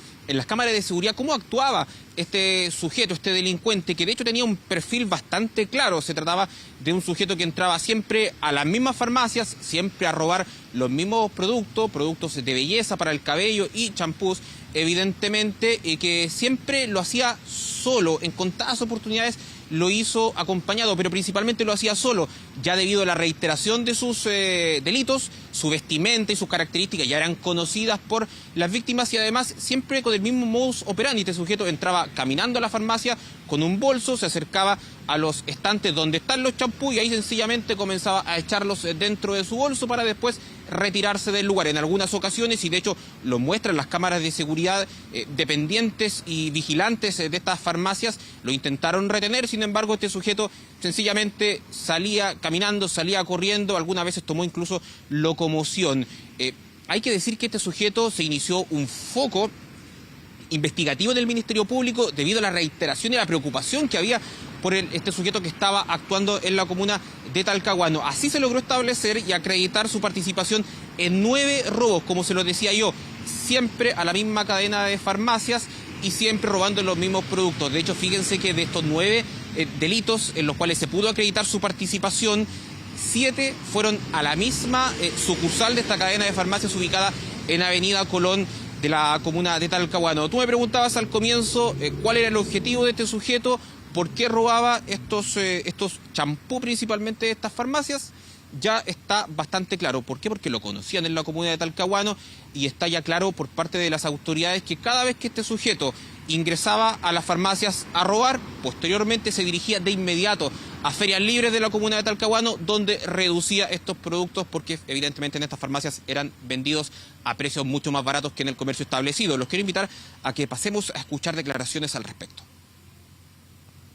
Speaker 20: cómo actuaba este sujeto, este delincuente, que de hecho tenía un perfil bastante claro. Se trataba de un sujeto que entraba siempre a las mismas farmacias, siempre a robar los mismos productos de belleza para el cabello y champús, evidentemente, que siempre lo hacía solo. En contadas oportunidades lo hizo acompañado, pero principalmente lo hacía solo, ya debido a la reiteración de sus delitos. Su vestimenta y sus características ya eran conocidas por las víctimas y además siempre con el mismo modus operandi. Este sujeto entraba caminando a la farmacia con un bolso, se acercaba a los estantes donde están los champús y ahí sencillamente comenzaba a echarlos dentro de su bolso para después retirarse del lugar. En algunas ocasiones, y de hecho lo muestran las cámaras de seguridad, dependientes y vigilantes de estas farmacias lo intentaron retener. Sin embargo, este sujeto sencillamente salía caminando, salía corriendo, algunas veces tomó incluso locomoción. Hay que decir que este sujeto se inició un foco investigativo en el Ministerio Público debido a la reiteración y la preocupación que había por este sujeto que estaba actuando en la comuna de Talcahuano. Así se logró establecer y acreditar su participación en 9 robos, como se lo decía yo, siempre a la misma cadena de farmacias y siempre robando los mismos productos. De hecho, fíjense que de estos 9 delitos en los cuales se pudo acreditar su participación, 7 fueron a la misma sucursal de esta cadena de farmacias ubicada en Avenida Colón de la comuna de Talcahuano. Tú me preguntabas al comienzo cuál era el objetivo de este sujeto, por qué robaba estos champú principalmente de estas farmacias. Ya está bastante claro. ¿Por qué? Porque lo conocían en la comuna de Talcahuano y está ya claro por parte de las autoridades que cada vez que este sujeto ingresaba a las farmacias a robar, posteriormente se dirigía de inmediato a ferias libres de la comuna de Talcahuano, donde reducía estos productos porque evidentemente en estas farmacias eran vendidos a precios mucho más baratos que en el comercio establecido. Los quiero invitar a que pasemos a escuchar declaraciones al respecto.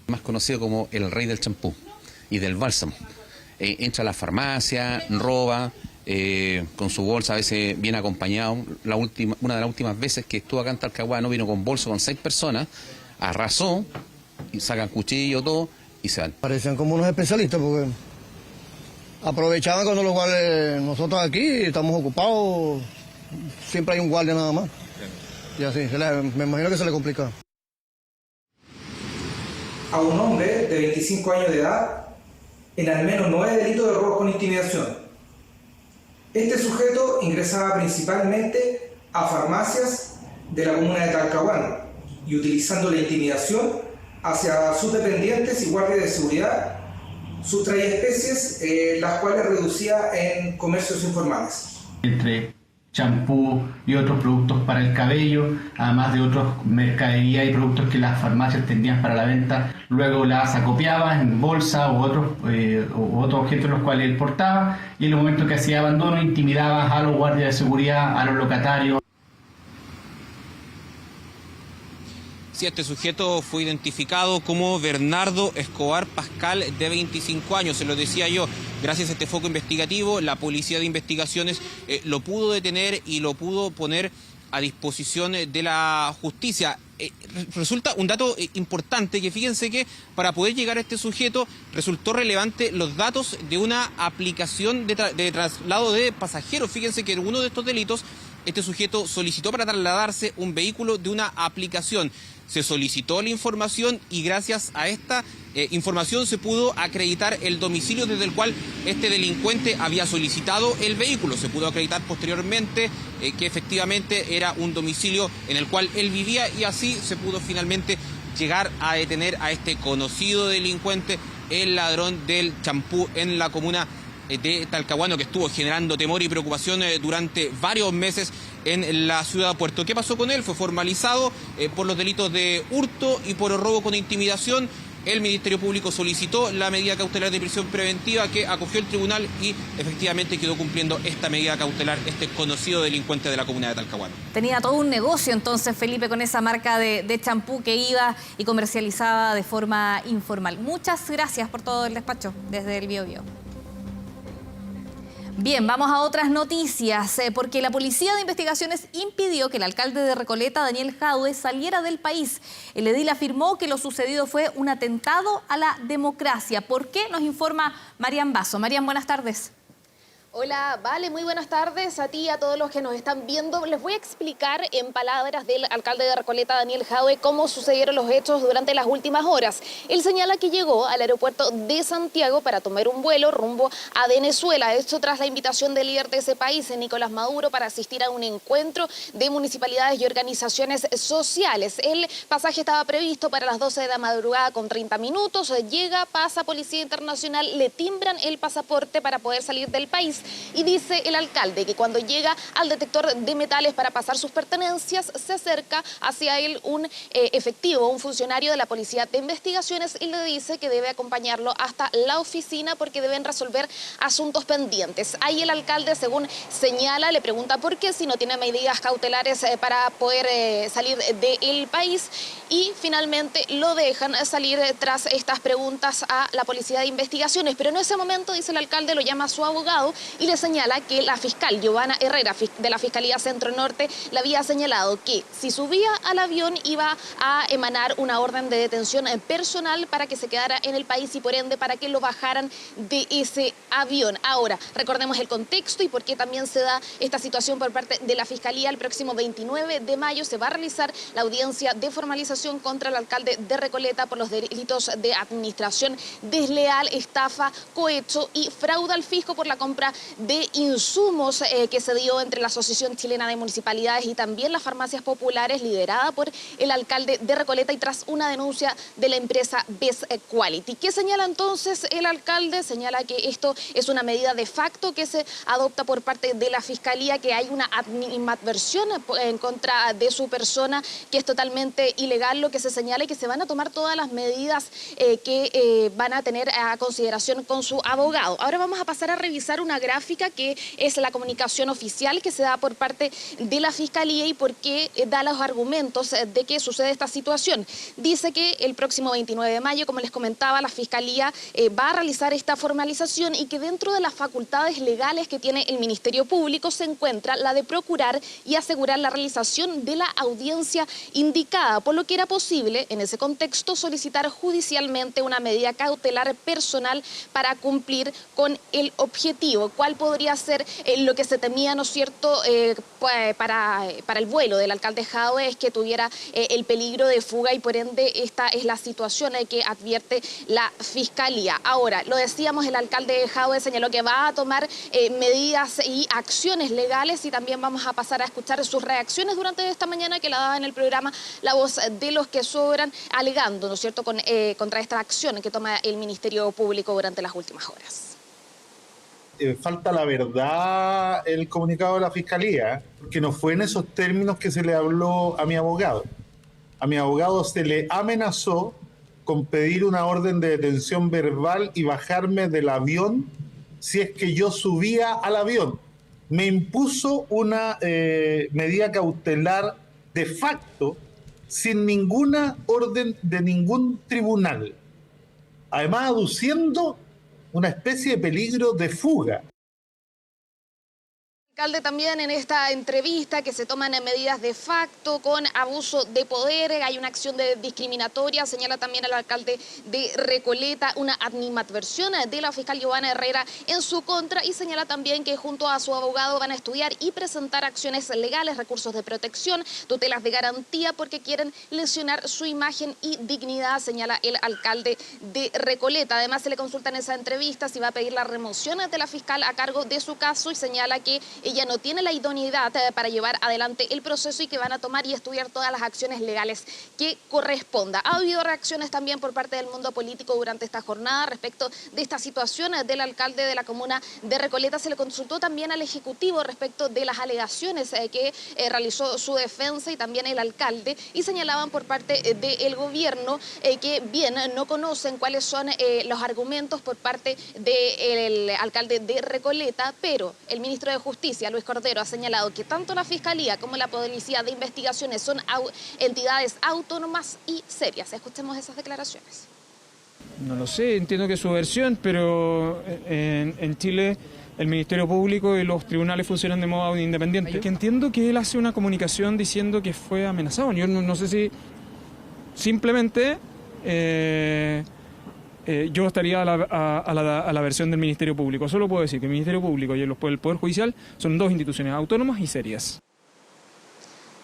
Speaker 21: Más conocido como el rey del champú y del bálsamo. Entra a la farmacia, roba, con su bolsa, a veces viene acompañado. Una de las últimas veces que estuvo acá en Talcahuano vino con bolso con 6 personas, arrasó, y sacan cuchillo, todo, y se van.
Speaker 22: Parecían como unos especialistas porque aprovechaban cuando los guardias, nosotros aquí estamos ocupados, siempre hay un guardia nada más. Y así, me imagino que se le complica.
Speaker 23: A un hombre de 25 años de edad en al menos 9 delitos de robo con intimidación. Este sujeto ingresaba principalmente a farmacias de la comuna de Talcahuano y utilizando la intimidación hacia sus dependientes y guardias de seguridad, sustraía especies, las cuales reducía en comercios informales.
Speaker 24: Entre champú y otros productos para el cabello, además de otros mercadería y productos que las farmacias tenían para la venta, luego las acopiaba en bolsa u otros objetos los cuales él portaba, y en el momento que hacía abandono intimidaba a los guardias de seguridad, a los locatarios.
Speaker 20: Sí, este sujeto fue identificado como Bernardo Escobar Pascal, de 25 años, se lo decía yo. Gracias a este foco investigativo, la Policía de Investigaciones lo pudo detener y lo pudo poner a disposición de la justicia. Resulta un dato importante que fíjense que para poder llegar a este sujeto resultó relevante los datos de una aplicación de traslado de pasajeros. Fíjense que en uno de estos delitos este sujeto solicitó para trasladarse un vehículo de una aplicación. Se solicitó la información y gracias a esta información se pudo acreditar el domicilio desde el cual este delincuente había solicitado el vehículo. Se pudo acreditar posteriormente que efectivamente era un domicilio en el cual él vivía y así se pudo finalmente llegar a detener a este conocido delincuente, el ladrón del champú en la comuna de Talcahuano, que estuvo generando temor y preocupación durante varios meses en la ciudad de Puerto. ¿Qué pasó con él? Fue formalizado por los delitos de hurto y por robo con intimidación. el Ministerio Público solicitó la medida cautelar de prisión preventiva que acogió el tribunal y efectivamente quedó cumpliendo esta medida cautelar este conocido delincuente de la comuna de Talcahuano.
Speaker 1: Tenía todo un negocio entonces, Felipe, con esa marca de champú que iba y comercializaba de forma informal. Muchas gracias por todo el despacho desde el Biobío. Bien, vamos a otras noticias, porque la Policía de Investigaciones impidió que el alcalde de Recoleta, Daniel Jadue, saliera del país. El edil afirmó que lo sucedido fue un atentado a la democracia. ¿Por qué? Nos informa Marian Basso. Marian, buenas tardes.
Speaker 3: Hola, Vale, muy buenas tardes a ti y a todos los que nos están viendo. Les voy a explicar en palabras del alcalde de Recoleta, Daniel Jadue, cómo sucedieron los hechos durante las últimas horas. Él señala que llegó al aeropuerto de Santiago para tomar un vuelo rumbo a Venezuela. Esto tras la invitación del líder de ese país, Nicolás Maduro, para asistir a un encuentro de municipalidades y organizaciones sociales. El pasaje estaba previsto para las 12 de la madrugada con 30 minutos. Llega, pasa Policía Internacional, le timbran el pasaporte para poder salir del país. Y dice el alcalde que cuando llega al detector de metales para pasar sus pertenencias, se acerca hacia él un efectivo, un funcionario de la Policía de Investigaciones, y le dice que debe acompañarlo hasta la oficina porque deben resolver asuntos pendientes. Ahí el alcalde, según señala, le pregunta por qué, si no tiene medidas cautelares para poder salir del país, y finalmente lo dejan salir tras estas preguntas a la Policía de Investigaciones. Pero en ese momento, dice el alcalde, lo llama a su abogado y le señala que la fiscal Giovanna Herrera de la Fiscalía Centro Norte le había señalado que si subía al avión iba a emanar una orden de detención personal para que se quedara en el país y por ende para que lo bajaran de ese avión. Ahora, recordemos el contexto y por qué también se da esta situación por parte de la Fiscalía. El próximo 29 de mayo se va a realizar la audiencia de formalización contra el alcalde de Recoleta por los delitos de administración desleal, estafa, cohecho y fraude al fisco por la compra de insumos que se dio entre la Asociación Chilena de Municipalidades y también las farmacias populares, liderada por el alcalde de Recoleta y tras una denuncia de la empresa Best Quality. ¿Qué señala entonces el alcalde? Señala que esto es una medida de facto que se adopta por parte de la Fiscalía, que hay una animadversión en contra de su persona, que es totalmente ilegal lo que se señala y que se van a tomar todas las medidas que van a tener a consideración con su abogado. Ahora vamos a pasar a revisar una gráfica que es la comunicación oficial que se da por parte de la Fiscalía y por qué da los argumentos de que sucede esta situación. Dice que el próximo 29 de mayo, como les comentaba, la Fiscalía va a realizar esta formalización y que dentro de las facultades legales que tiene el Ministerio Público se encuentra la de procurar y asegurar la realización de la audiencia indicada, por lo que era posible en ese contexto solicitar judicialmente una medida cautelar personal para cumplir con el objetivo. ¿Cuál podría ser lo que se temía, ¿no es cierto?, para el vuelo del alcalde Jadue? Es que tuviera el peligro de fuga y por ende esta es la situación que advierte la Fiscalía. Ahora, lo decíamos, el alcalde Jadue señaló que va a tomar medidas y acciones legales y también vamos a pasar a escuchar sus reacciones durante esta mañana que la daba en el programa La Voz de los que Sobran, alegando, ¿no es cierto?, contra esta acción que toma el Ministerio Público durante las últimas horas.
Speaker 4: Falta la verdad el comunicado de la Fiscalía, que no fue en esos términos que se le habló a mi abogado. A mi abogado se le amenazó con pedir una orden de detención verbal y bajarme del avión si es que yo subía al avión. Me impuso una medida cautelar de facto sin ninguna orden de ningún tribunal, además aduciendo una especie de peligro de fuga.
Speaker 3: El alcalde también en esta entrevista que se toman medidas de facto con abuso de poder, hay una acción discriminatoria, señala también el alcalde de Recoleta una animadversión de la fiscal Giovanna Herrera en su contra y señala también que junto a su abogado van a estudiar y presentar acciones legales, recursos de protección, tutelas de garantía porque quieren lesionar su imagen y dignidad, señala el alcalde de Recoleta. Además se le consulta en esa entrevista si va a pedir la remoción de la fiscal a cargo de su caso y señala que ella ella no tiene la idoneidad para llevar adelante el proceso y que van a tomar y estudiar todas las acciones legales que corresponda. Ha habido reacciones también por parte del mundo político durante esta jornada respecto de esta situación del alcalde de la comuna de Recoleta. Se le consultó también al Ejecutivo respecto de las alegaciones que realizó su defensa y también el alcalde, y señalaban por parte del gobierno que bien no conocen cuáles son los argumentos por parte del alcalde de Recoleta, pero el ministro de Justicia, Luis Cordero, ha señalado que tanto la Fiscalía como la Policía de Investigaciones son entidades autónomas y serias. Escuchemos esas declaraciones.
Speaker 2: No lo sé, entiendo que es su versión, pero en Chile el Ministerio Público y los tribunales funcionan de modo independiente. Que entiendo que él hace una comunicación diciendo que fue amenazado. Yo no sé si simplemente yo estaría a la versión del Ministerio Público. Solo puedo decir que el Ministerio Público y el Poder Judicial son dos instituciones autónomas y serias.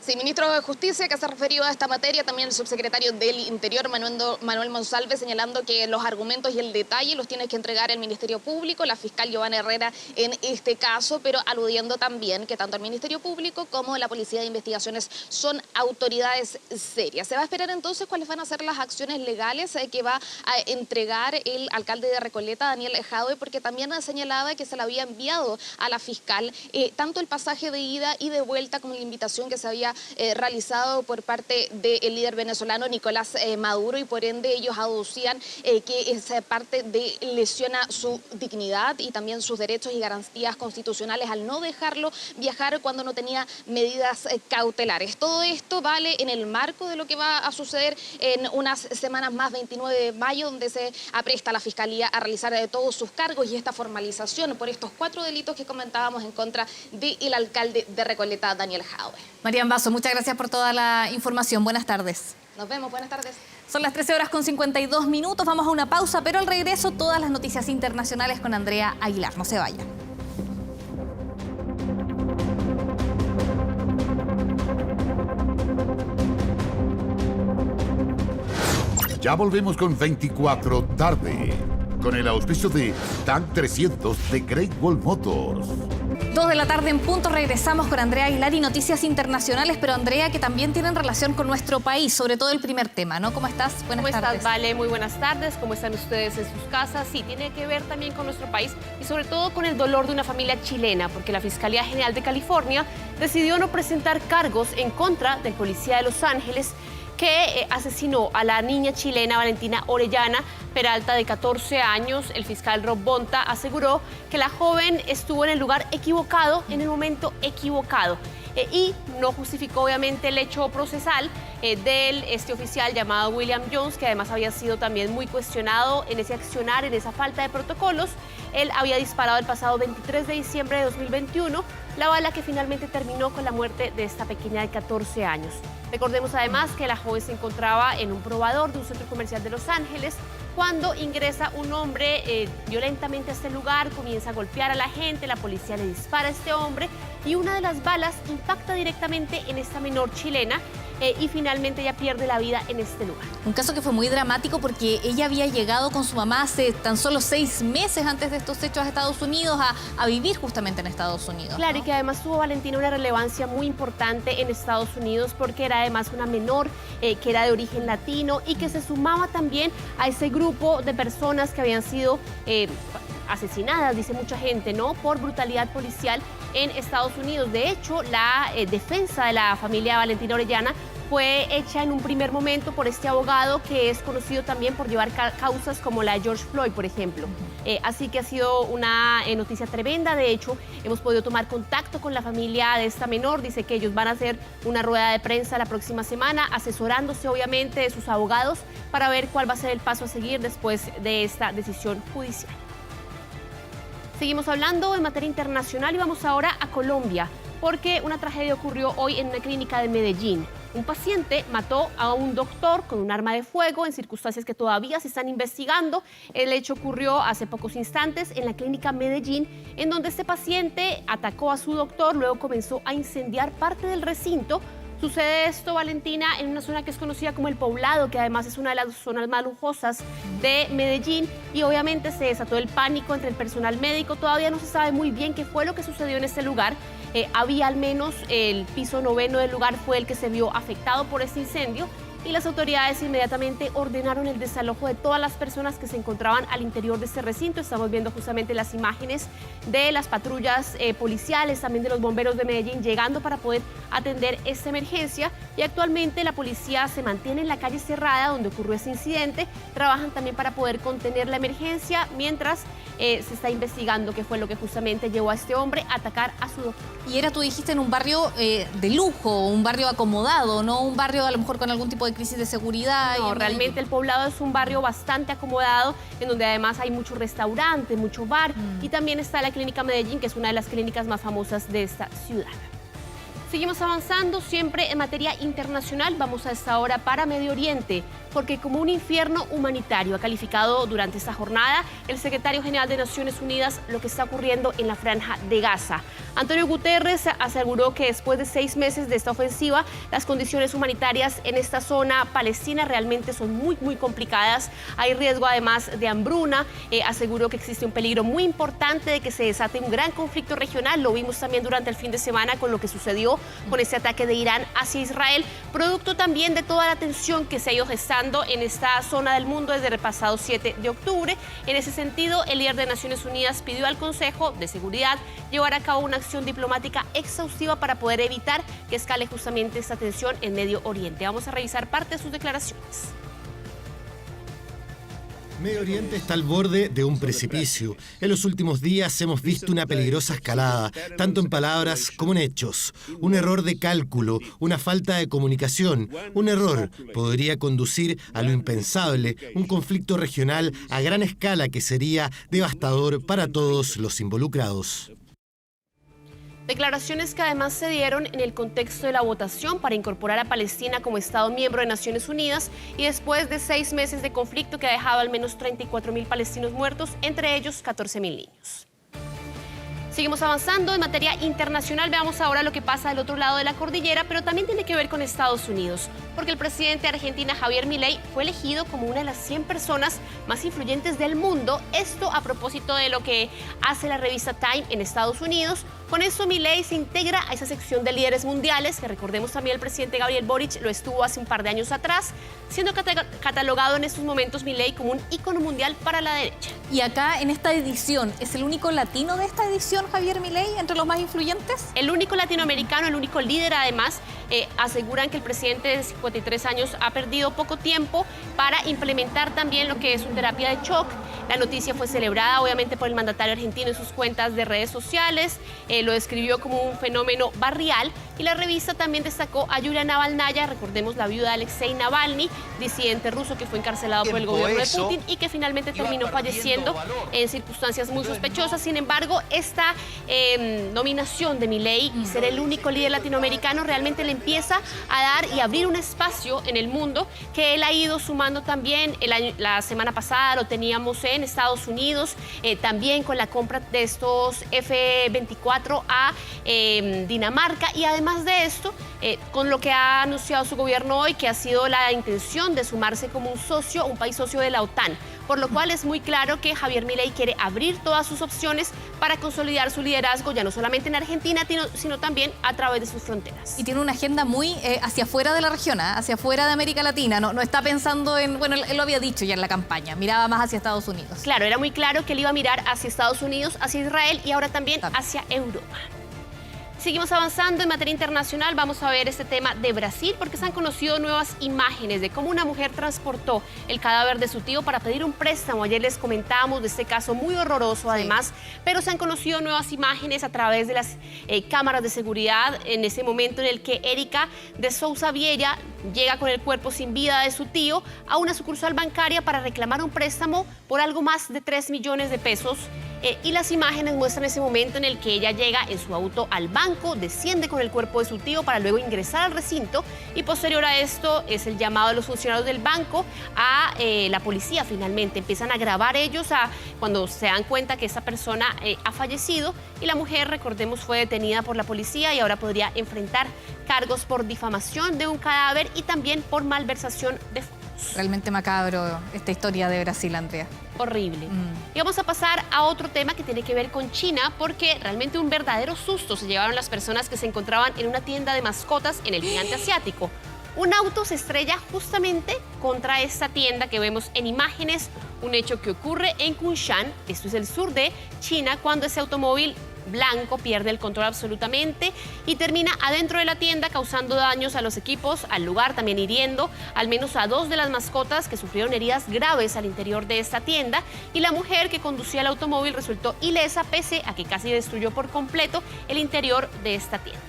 Speaker 3: Sí, ministro de Justicia, que se ha referido a esta materia, también el subsecretario del Interior, Manuel Monsalve, señalando que los argumentos y el detalle los tiene que entregar el Ministerio Público, la fiscal Giovanna Herrera en este caso, pero aludiendo también que tanto el Ministerio Público como la Policía de Investigaciones son autoridades serias. Se va a esperar entonces cuáles van a ser las acciones legales que va a entregar el alcalde de Recoleta, Daniel Jadwe, porque también señalaba que se le había enviado a la fiscal tanto el pasaje de ida y de vuelta como la invitación que se había realizado por parte del líder venezolano Nicolás Maduro, y por ende ellos aducían que esa parte lesiona su dignidad y también sus derechos y garantías constitucionales al no dejarlo viajar cuando no tenía medidas cautelares. Todo esto vale en el marco de lo que va a suceder en unas semanas más, 29 de mayo, donde se apresta a la Fiscalía a realizar todos sus cargos y esta formalización por estos 4 delitos que comentábamos en contra del alcalde de Recoleta, Daniel Jadwe.
Speaker 1: Marian Basso, muchas gracias por toda la información. Buenas tardes.
Speaker 3: Nos vemos, buenas tardes.
Speaker 1: Son las 13:52. Vamos a una pausa, pero al regreso todas las noticias internacionales con Andrea Aguilar. No se vayan.
Speaker 15: Ya volvemos con 24 tarde, con el auspicio de TAN 300 de Great Wall Motors.
Speaker 1: 2 de la tarde en punto, regresamos con Andrea Aguilar y noticias internacionales, pero Andrea, que también tienen relación con nuestro país, sobre todo el primer tema, ¿no? ¿Cómo estás? Buenas tardes.
Speaker 5: ¿Cómo estás, Vale? Muy buenas tardes. ¿Cómo están ustedes en sus casas? Sí, tiene que ver también con nuestro país y sobre todo con el dolor de una familia chilena, porque la Fiscalía General de California decidió no presentar cargos en contra del policía de Los Ángeles que asesinó a la niña chilena Valentina Orellana Peralta, de 14 años. El fiscal Rob Bonta aseguró que la joven estuvo en el lugar equivocado, en el momento equivocado. Y no justificó obviamente el hecho procesal de este oficial llamado William Jones, que además había sido también muy cuestionado en ese accionar, en esa falta de protocolos. Él había disparado el pasado 23 de diciembre de 2021 la bala que finalmente terminó con la muerte de esta pequeña de 14 años. Recordemos además que la joven se encontraba en un probador de un centro comercial de Los Ángeles cuando ingresa un hombre violentamente a este lugar, comienza a golpear a la gente, la policía le dispara a este hombre y una de las balas impacta directamente en esta menor chilena y finalmente ella pierde la vida en este lugar.
Speaker 1: Un caso que fue muy dramático porque ella había llegado con su mamá hace tan solo 6 meses antes de estos hechos a Estados Unidos, a vivir justamente en Estados Unidos,
Speaker 5: Claro,
Speaker 1: ¿no?
Speaker 5: Y que además tuvo, Valentina, una relevancia muy importante en Estados Unidos porque era además una menor que era de origen latino y que se sumaba también a ese grupo de personas que habían sido asesinadas, dice mucha gente, ¿no?, por brutalidad policial en Estados Unidos. De hecho, la defensa de la familia Valentina Orellana fue hecha en un primer momento por este abogado que es conocido también por llevar causas como la de George Floyd, por ejemplo. Así que ha sido una noticia tremenda. De hecho, hemos podido tomar contacto con la familia de esta menor. Dice que ellos van a hacer una rueda de prensa la próxima semana, asesorándose obviamente de sus abogados para ver cuál va a ser el paso a seguir después de esta decisión judicial. Seguimos hablando en materia internacional y vamos ahora a Colombia, porque una tragedia ocurrió hoy en una clínica de Medellín. Un paciente mató a un doctor con un arma de fuego en circunstancias que todavía se están investigando. El hecho ocurrió hace pocos instantes en la clínica Medellín, en donde este paciente atacó a su doctor, luego comenzó a incendiar parte del recinto, Sucede esto, Valentina, en una zona que es conocida como El Poblado, que además es una de las zonas más lujosas de Medellín, y obviamente se desató el pánico entre el personal médico. Todavía no se sabe muy bien qué fue lo que sucedió en este lugar. Había al menos el piso 9 del lugar fue el que se vio afectado por este incendio, y las autoridades inmediatamente ordenaron el desalojo de todas las personas que se encontraban al interior de este recinto. Estamos viendo justamente las imágenes de las patrullas policiales, también de los bomberos de Medellín llegando para poder atender esta emergencia, y actualmente la policía se mantiene en la calle cerrada donde ocurrió este incidente. Trabajan también para poder contener la emergencia mientras se está investigando qué fue lo que justamente llevó a este hombre a atacar a su doctor.
Speaker 1: Y tú dijiste en un barrio de lujo, un barrio acomodado, no un barrio a lo mejor con algún tipo de crisis de seguridad.
Speaker 5: No, realmente El Poblado es un barrio bastante acomodado, en donde además hay muchos restaurantes, mucho bar, y también está la Clínica Medellín, que es una de las clínicas más famosas de esta ciudad. Seguimos avanzando siempre en materia internacional. Vamos a esta hora para Medio Oriente, porque como un infierno humanitario ha calificado durante esta jornada el secretario general de Naciones Unidas lo que está ocurriendo en la franja de Gaza. Antonio Guterres aseguró que después de 6 meses de esta ofensiva, las condiciones humanitarias en esta zona palestina realmente son muy complicadas. Hay riesgo además de hambruna. Aseguró que existe un peligro muy importante de que se desate un gran conflicto regional. Lo vimos también durante el fin de semana con lo que sucedió con este ataque de Irán hacia Israel, producto también de toda la tensión que se ha ido gestando en esta zona del mundo desde el pasado 7 de octubre. En ese sentido, el líder de Naciones Unidas pidió al Consejo de Seguridad llevar a cabo una acción diplomática exhaustiva para poder evitar que escale justamente esta tensión en Medio Oriente. Vamos a revisar parte de sus declaraciones.
Speaker 6: Medio Oriente está al borde de un precipicio. En los últimos días hemos visto una peligrosa escalada, tanto en palabras como en hechos. Un error de cálculo, una falta de comunicación. Un error podría conducir a lo impensable, un conflicto regional a gran escala que sería devastador para todos los involucrados.
Speaker 5: Declaraciones que además se dieron en el contexto de la votación para incorporar a Palestina como Estado miembro de Naciones Unidas, y después de 6 meses de conflicto que ha dejado al menos 34.000 palestinos muertos, entre ellos 14.000 niños. Seguimos avanzando en materia internacional. Veamos ahora lo que pasa del otro lado de la cordillera, pero también tiene que ver con Estados Unidos, porque el presidente de Argentina, Javier Milei, fue elegido como una de las 100 personas más influyentes del mundo. Esto a propósito de lo que hace la revista Time en Estados Unidos. Con esto, Milei se integra a esa sección de líderes mundiales, que recordemos también el presidente Gabriel Boric lo estuvo hace un par de años atrás, siendo catalogado en estos momentos Milei como un ícono mundial para la derecha.
Speaker 1: Y acá en esta edición, ¿es el único latino de esta edición, Javier Milei, entre los más influyentes?
Speaker 5: El único latinoamericano, el único líder además. Aseguran que el presidente de 53 años ha perdido poco tiempo para implementar también lo que es su terapia de shock. La noticia fue celebrada obviamente por el mandatario argentino en sus cuentas de redes sociales. Lo describió como un fenómeno barrial, y la revista también destacó a Yulia Navalnaya, recordemos la viuda de Alexei Navalny, disidente ruso que fue encarcelado por el gobierno de Putin y que finalmente terminó falleciendo en circunstancias muy sospechosas. Sin embargo, esta nominación de Milei y ser el único líder latinoamericano realmente le empieza a dar y abrir un espacio en el mundo que él ha ido sumando también. La semana pasada lo teníamos en Estados Unidos, también con la compra de estos F-24 a Dinamarca, y además de esto, con lo que ha anunciado su gobierno hoy, que ha sido la intención de sumarse como un país socio de la OTAN, por lo cual es muy claro que Javier Milei quiere abrir todas sus opciones para consolidar su liderazgo, ya no solamente en Argentina, sino también a través de sus fronteras.
Speaker 1: Y tiene una agenda muy hacia afuera de la región, hacia afuera de América Latina. No está pensando en, bueno, él lo había dicho ya en la campaña, miraba más hacia Estados Unidos.
Speaker 5: Claro, era muy claro que él iba a mirar hacia Estados Unidos, hacia Israel y ahora también hacia Europa. Seguimos avanzando en materia internacional. Vamos a ver este tema de Brasil, porque se han conocido nuevas imágenes de cómo una mujer transportó el cadáver de su tío para pedir un préstamo. Ayer les comentábamos de este caso muy horroroso además, pero se han conocido nuevas imágenes a través de las cámaras de seguridad en ese momento en el que Erika de Souza Vieira llega con el cuerpo sin vida de su tío a una sucursal bancaria para reclamar un préstamo por algo más de 3 millones de pesos. y las imágenes muestran ese momento en el que ella llega en su auto al banco, desciende con el cuerpo de su tío para luego ingresar al recinto, y posterior a esto es el llamado de los funcionarios del banco a la policía. Finalmente empiezan a grabar ellos cuando se dan cuenta que esa persona ha fallecido, y la mujer, recordemos, fue detenida por la policía y ahora podría enfrentar cargos por difamación de un cadáver y también por malversación de fondos.
Speaker 1: Realmente macabro esta historia de Brasil, Andrea.
Speaker 5: Horrible. Y vamos a pasar a otro tema que tiene que ver con China, porque realmente un verdadero susto se llevaron las personas que se encontraban en una tienda de mascotas en el gigante asiático. Un auto se estrella justamente contra esta tienda que vemos en imágenes, un hecho que ocurre en Kunshan, esto es el sur de China, cuando ese automóvil blanco pierde el control absolutamente y termina adentro de la tienda causando daños a los equipos, al lugar, también hiriendo al menos a 2 de las mascotas que sufrieron heridas graves al interior de esta tienda, y la mujer que conducía el automóvil resultó ilesa pese a que casi destruyó por completo el interior de esta tienda.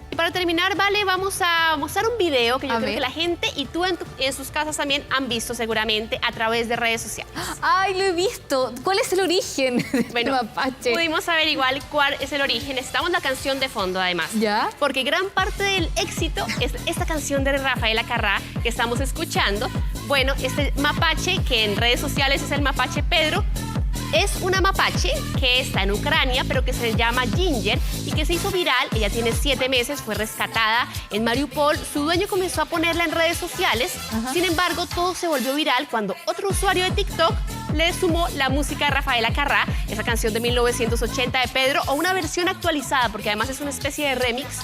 Speaker 5: Y para terminar, Vale, vamos a mostrar un video que yo creo que la gente y tú en sus casas también han visto seguramente a través de redes sociales.
Speaker 1: ¡Ay, lo he visto! ¿Cuál es el origen de este mapache?
Speaker 5: Pudimos averiguar cuál es el origen. Necesitamos la canción de fondo, además.
Speaker 1: ¿Ya?
Speaker 5: Porque gran parte del éxito es esta canción de Rafaela Carrá que estamos escuchando. Bueno, este mapache, que en redes sociales es el mapache Pedro, es una mapache que está en Ucrania, pero que se llama Ginger y que se hizo viral. Ella tiene 7 meses, fue rescatada en Mariupol. Su dueño comenzó a ponerla en redes sociales. Sin embargo, todo se volvió viral cuando otro usuario de TikTok le sumó la música de Rafaela Carrá, esa canción de 1980 de Pedro, o una versión actualizada, porque además es una especie de remix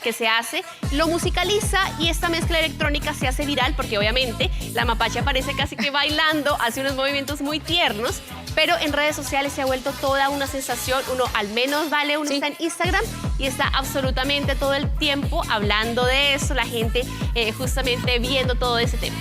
Speaker 5: que se hace, lo musicaliza y esta mezcla electrónica se hace viral porque obviamente la mapache aparece casi que bailando, hace unos movimientos muy tiernos, pero en redes sociales se ha vuelto toda una sensación. Uno al menos, Vale, uno está en Instagram y está absolutamente todo el tiempo hablando de eso, la gente justamente viendo todo ese tema.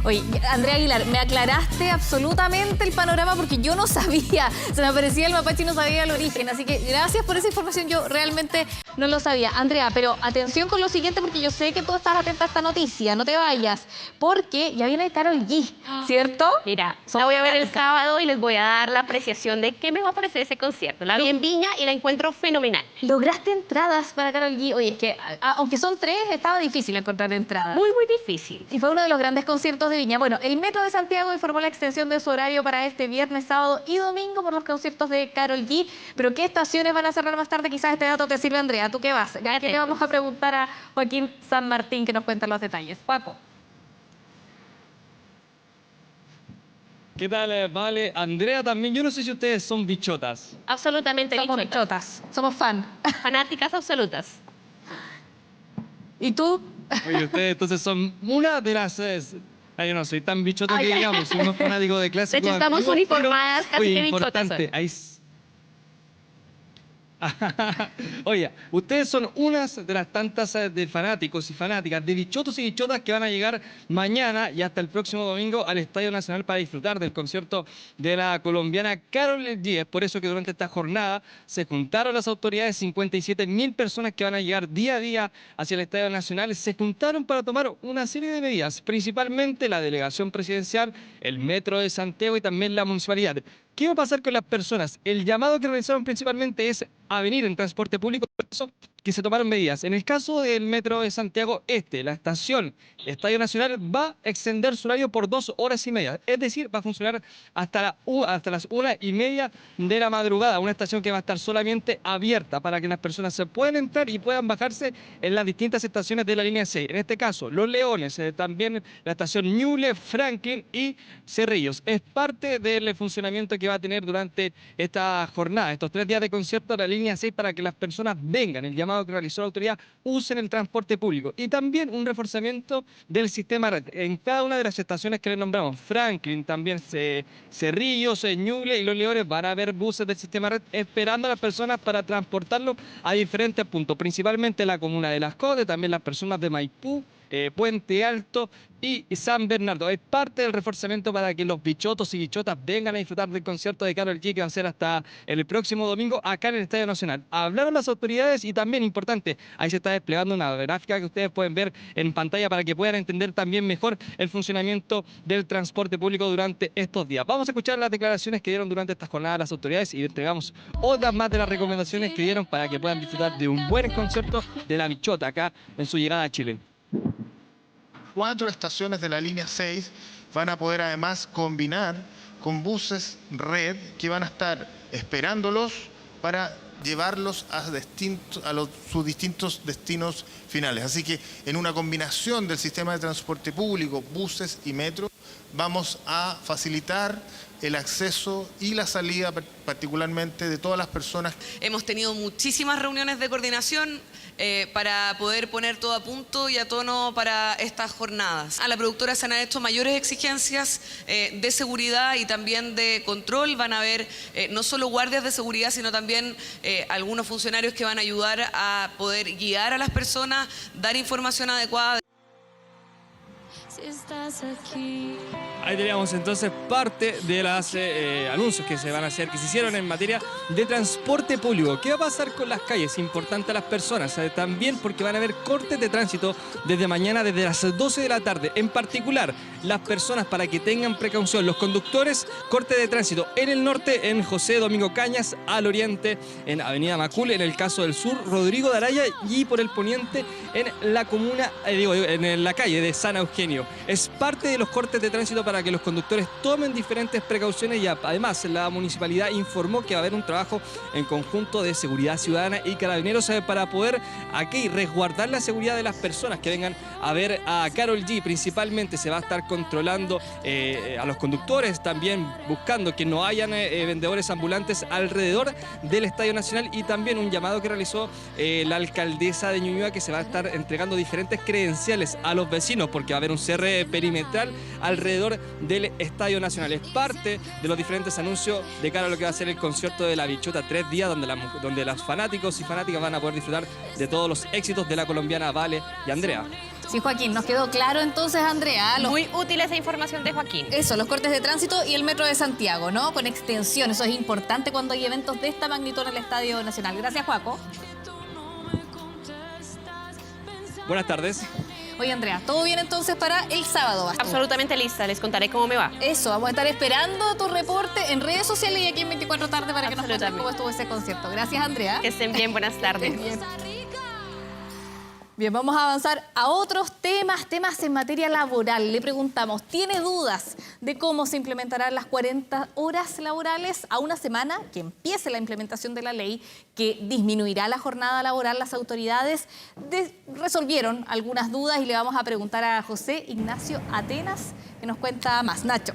Speaker 1: Oye, Andrea Aguilar, me aclaraste absolutamente el panorama porque yo no sabía, se me aparecía el mapache y no sabía el origen, así que gracias por esa información, yo realmente no lo sabía. Andrea, pero atención con lo siguiente porque yo sé que tú estás atenta a esta noticia, no te vayas, porque ya viene Karol G, ¿cierto?
Speaker 5: Mira, la voy a ver el sábado y les voy a dar la apreciación de qué me va a parecer ese concierto. La vi en Viña y la encuentro fenomenal.
Speaker 1: ¿Lograste entradas para Karol G? Oye, es que aunque son 3, estaba difícil encontrar entradas.
Speaker 5: Muy, muy difícil.
Speaker 1: Y fue uno de los grandes conciertos de Viña. Bueno, el Metro de Santiago informó la extensión de su horario para este viernes, sábado y domingo por los conciertos de Karol G. Pero ¿qué estaciones van a cerrar más tarde? Quizás este dato te sirve, Andrea. ¿Tú qué vas? ¿Qué le vamos a preguntar a Joaquín San Martín que nos cuenta los detalles? Paco.
Speaker 8: ¿Qué tal, Vale? Andrea también, yo no sé si ustedes son bichotas.
Speaker 5: Absolutamente
Speaker 1: somos bichotas. Somos fan.
Speaker 5: Fanáticas absolutas.
Speaker 1: ¿Y tú?
Speaker 8: Oye, ustedes entonces son una de las... yo no soy tan bichota que digamos, soy un fanático de clásicos.
Speaker 5: De hecho, estamos uniformadas, casi que bichotas.
Speaker 8: Importante, ahí... Oye, ustedes son unas de las tantas de fanáticos y fanáticas, de bichotos y bichotas que van a llegar mañana y hasta el próximo domingo al Estadio Nacional para disfrutar del concierto de la colombiana Karol G. Es por eso que durante esta jornada se juntaron las autoridades, 57.000 personas que van a llegar día a día hacia el Estadio Nacional, se juntaron para tomar una serie de medidas, principalmente la delegación presidencial, el Metro de Santiago y también la municipalidad. ¿Qué va a pasar con las personas? El llamado que realizaron principalmente es a venir en transporte público, por eso que se tomaron medidas. En el caso del Metro de Santiago Este, la estación Estadio Nacional va a extender su horario por 2 horas y media. Es decir, va a funcionar hasta las 1:30 de la madrugada. Una estación que va a estar solamente abierta para que las personas se puedan entrar y puedan bajarse en las distintas estaciones de la línea 6. En este caso, Los Leones, también la estación Ñuble, Franklin y Cerrillos. Es parte del funcionamiento que va a tener durante esta jornada, estos 3 días de concierto de la línea 6, para que las personas vengan. El llamado que realizó la autoridad, usen el transporte público. Y también un reforzamiento del sistema red. En cada una de las estaciones que les nombramos, Franklin, también Cerrillos, Ñuble y Los Leones, van a haber buses del sistema red esperando a las personas para transportarlos a diferentes puntos, principalmente la comuna de Las Condes, también las personas de Maipú, Puente Alto y San Bernardo. Es parte del reforzamiento para que los bichotos y bichotas vengan a disfrutar del concierto de Karol G, que va a ser hasta el próximo domingo acá en el Estadio Nacional. Hablaron las autoridades y también, importante, ahí se está desplegando una gráfica que ustedes pueden ver en pantalla para que puedan entender también mejor el funcionamiento del transporte público durante estos días. Vamos a escuchar las declaraciones que dieron durante estas jornadas las autoridades y entregamos otras más de las recomendaciones que dieron para que puedan disfrutar de un buen concierto de la bichota acá en su llegada a Chile.
Speaker 9: 4 estaciones de la línea 6 van a poder además combinar con buses red que van a estar esperándolos para llevarlos a sus distintos destinos finales. Así que en una combinación del sistema de transporte público, buses y metro, vamos a facilitar el acceso y la salida particularmente de todas las personas.
Speaker 10: Hemos tenido muchísimas reuniones de coordinación para poder poner todo a punto y a tono para estas jornadas. A la productora se han hecho mayores exigencias de seguridad y también de control. Van a haber no solo guardias de seguridad, sino también algunos funcionarios que van a ayudar a poder guiar a las personas, dar información adecuada.
Speaker 8: Ahí teníamos entonces parte de los anuncios que se van a hacer, que se hicieron en materia de transporte público. ¿Qué va a pasar con las calles? Importante a las personas, también porque van a haber cortes de tránsito desde mañana, desde las 12 de la tarde. En particular, las personas, para que tengan precaución, los conductores, corte de tránsito en el norte, en José Domingo Cañas, al oriente, en Avenida Macul, en el caso del sur, Rodrigo de Araya, y por el poniente, en la comuna, en la calle de San Eugenio. Es parte de los cortes de tránsito para que los conductores tomen diferentes precauciones y además la municipalidad informó que va a haber un trabajo en conjunto de seguridad ciudadana y carabineros para poder aquí resguardar la seguridad de las personas que vengan a ver a Karol G. Principalmente se va a estar controlando a los conductores, también buscando que no hayan vendedores ambulantes alrededor del Estadio Nacional, y también un llamado que realizó la alcaldesa de Ñuñoa, que se va a estar entregando diferentes credenciales a los vecinos porque va a haber un cierre perimetral alrededor del Estadio Nacional. Es parte de los diferentes anuncios de cara a lo que va a ser el concierto de la bichota, 3 días donde los fanáticos y fanáticas van a poder disfrutar de todos los éxitos de la colombiana Vale y Andrea.
Speaker 1: Sí, Joaquín, nos quedó claro entonces, Andrea.
Speaker 5: Muy útil esa información de Joaquín.
Speaker 1: Eso, los cortes de tránsito y el metro de Santiago, ¿no? Con extensión, eso es importante cuando hay eventos de esta magnitud en el Estadio Nacional. Gracias, Joaco.
Speaker 8: Buenas tardes.
Speaker 1: Oye, Andrea, ¿todo bien entonces para el sábado?
Speaker 5: Absolutamente lista, les contaré cómo me va.
Speaker 1: Eso, vamos a estar esperando tu reporte en redes sociales y aquí en 24 tarde para que nos cuentes cómo estuvo ese concierto. Gracias, Andrea.
Speaker 5: Que estén bien, buenas tardes.
Speaker 1: Bien, vamos a avanzar a otros temas en materia laboral. Le preguntamos, ¿tiene dudas de cómo se implementarán las 40 horas laborales a una semana que empiece la implementación de la ley que disminuirá la jornada laboral? Las autoridades resolvieron algunas dudas y le vamos a preguntar a José Ignacio Atenas, que nos cuenta más. Nacho.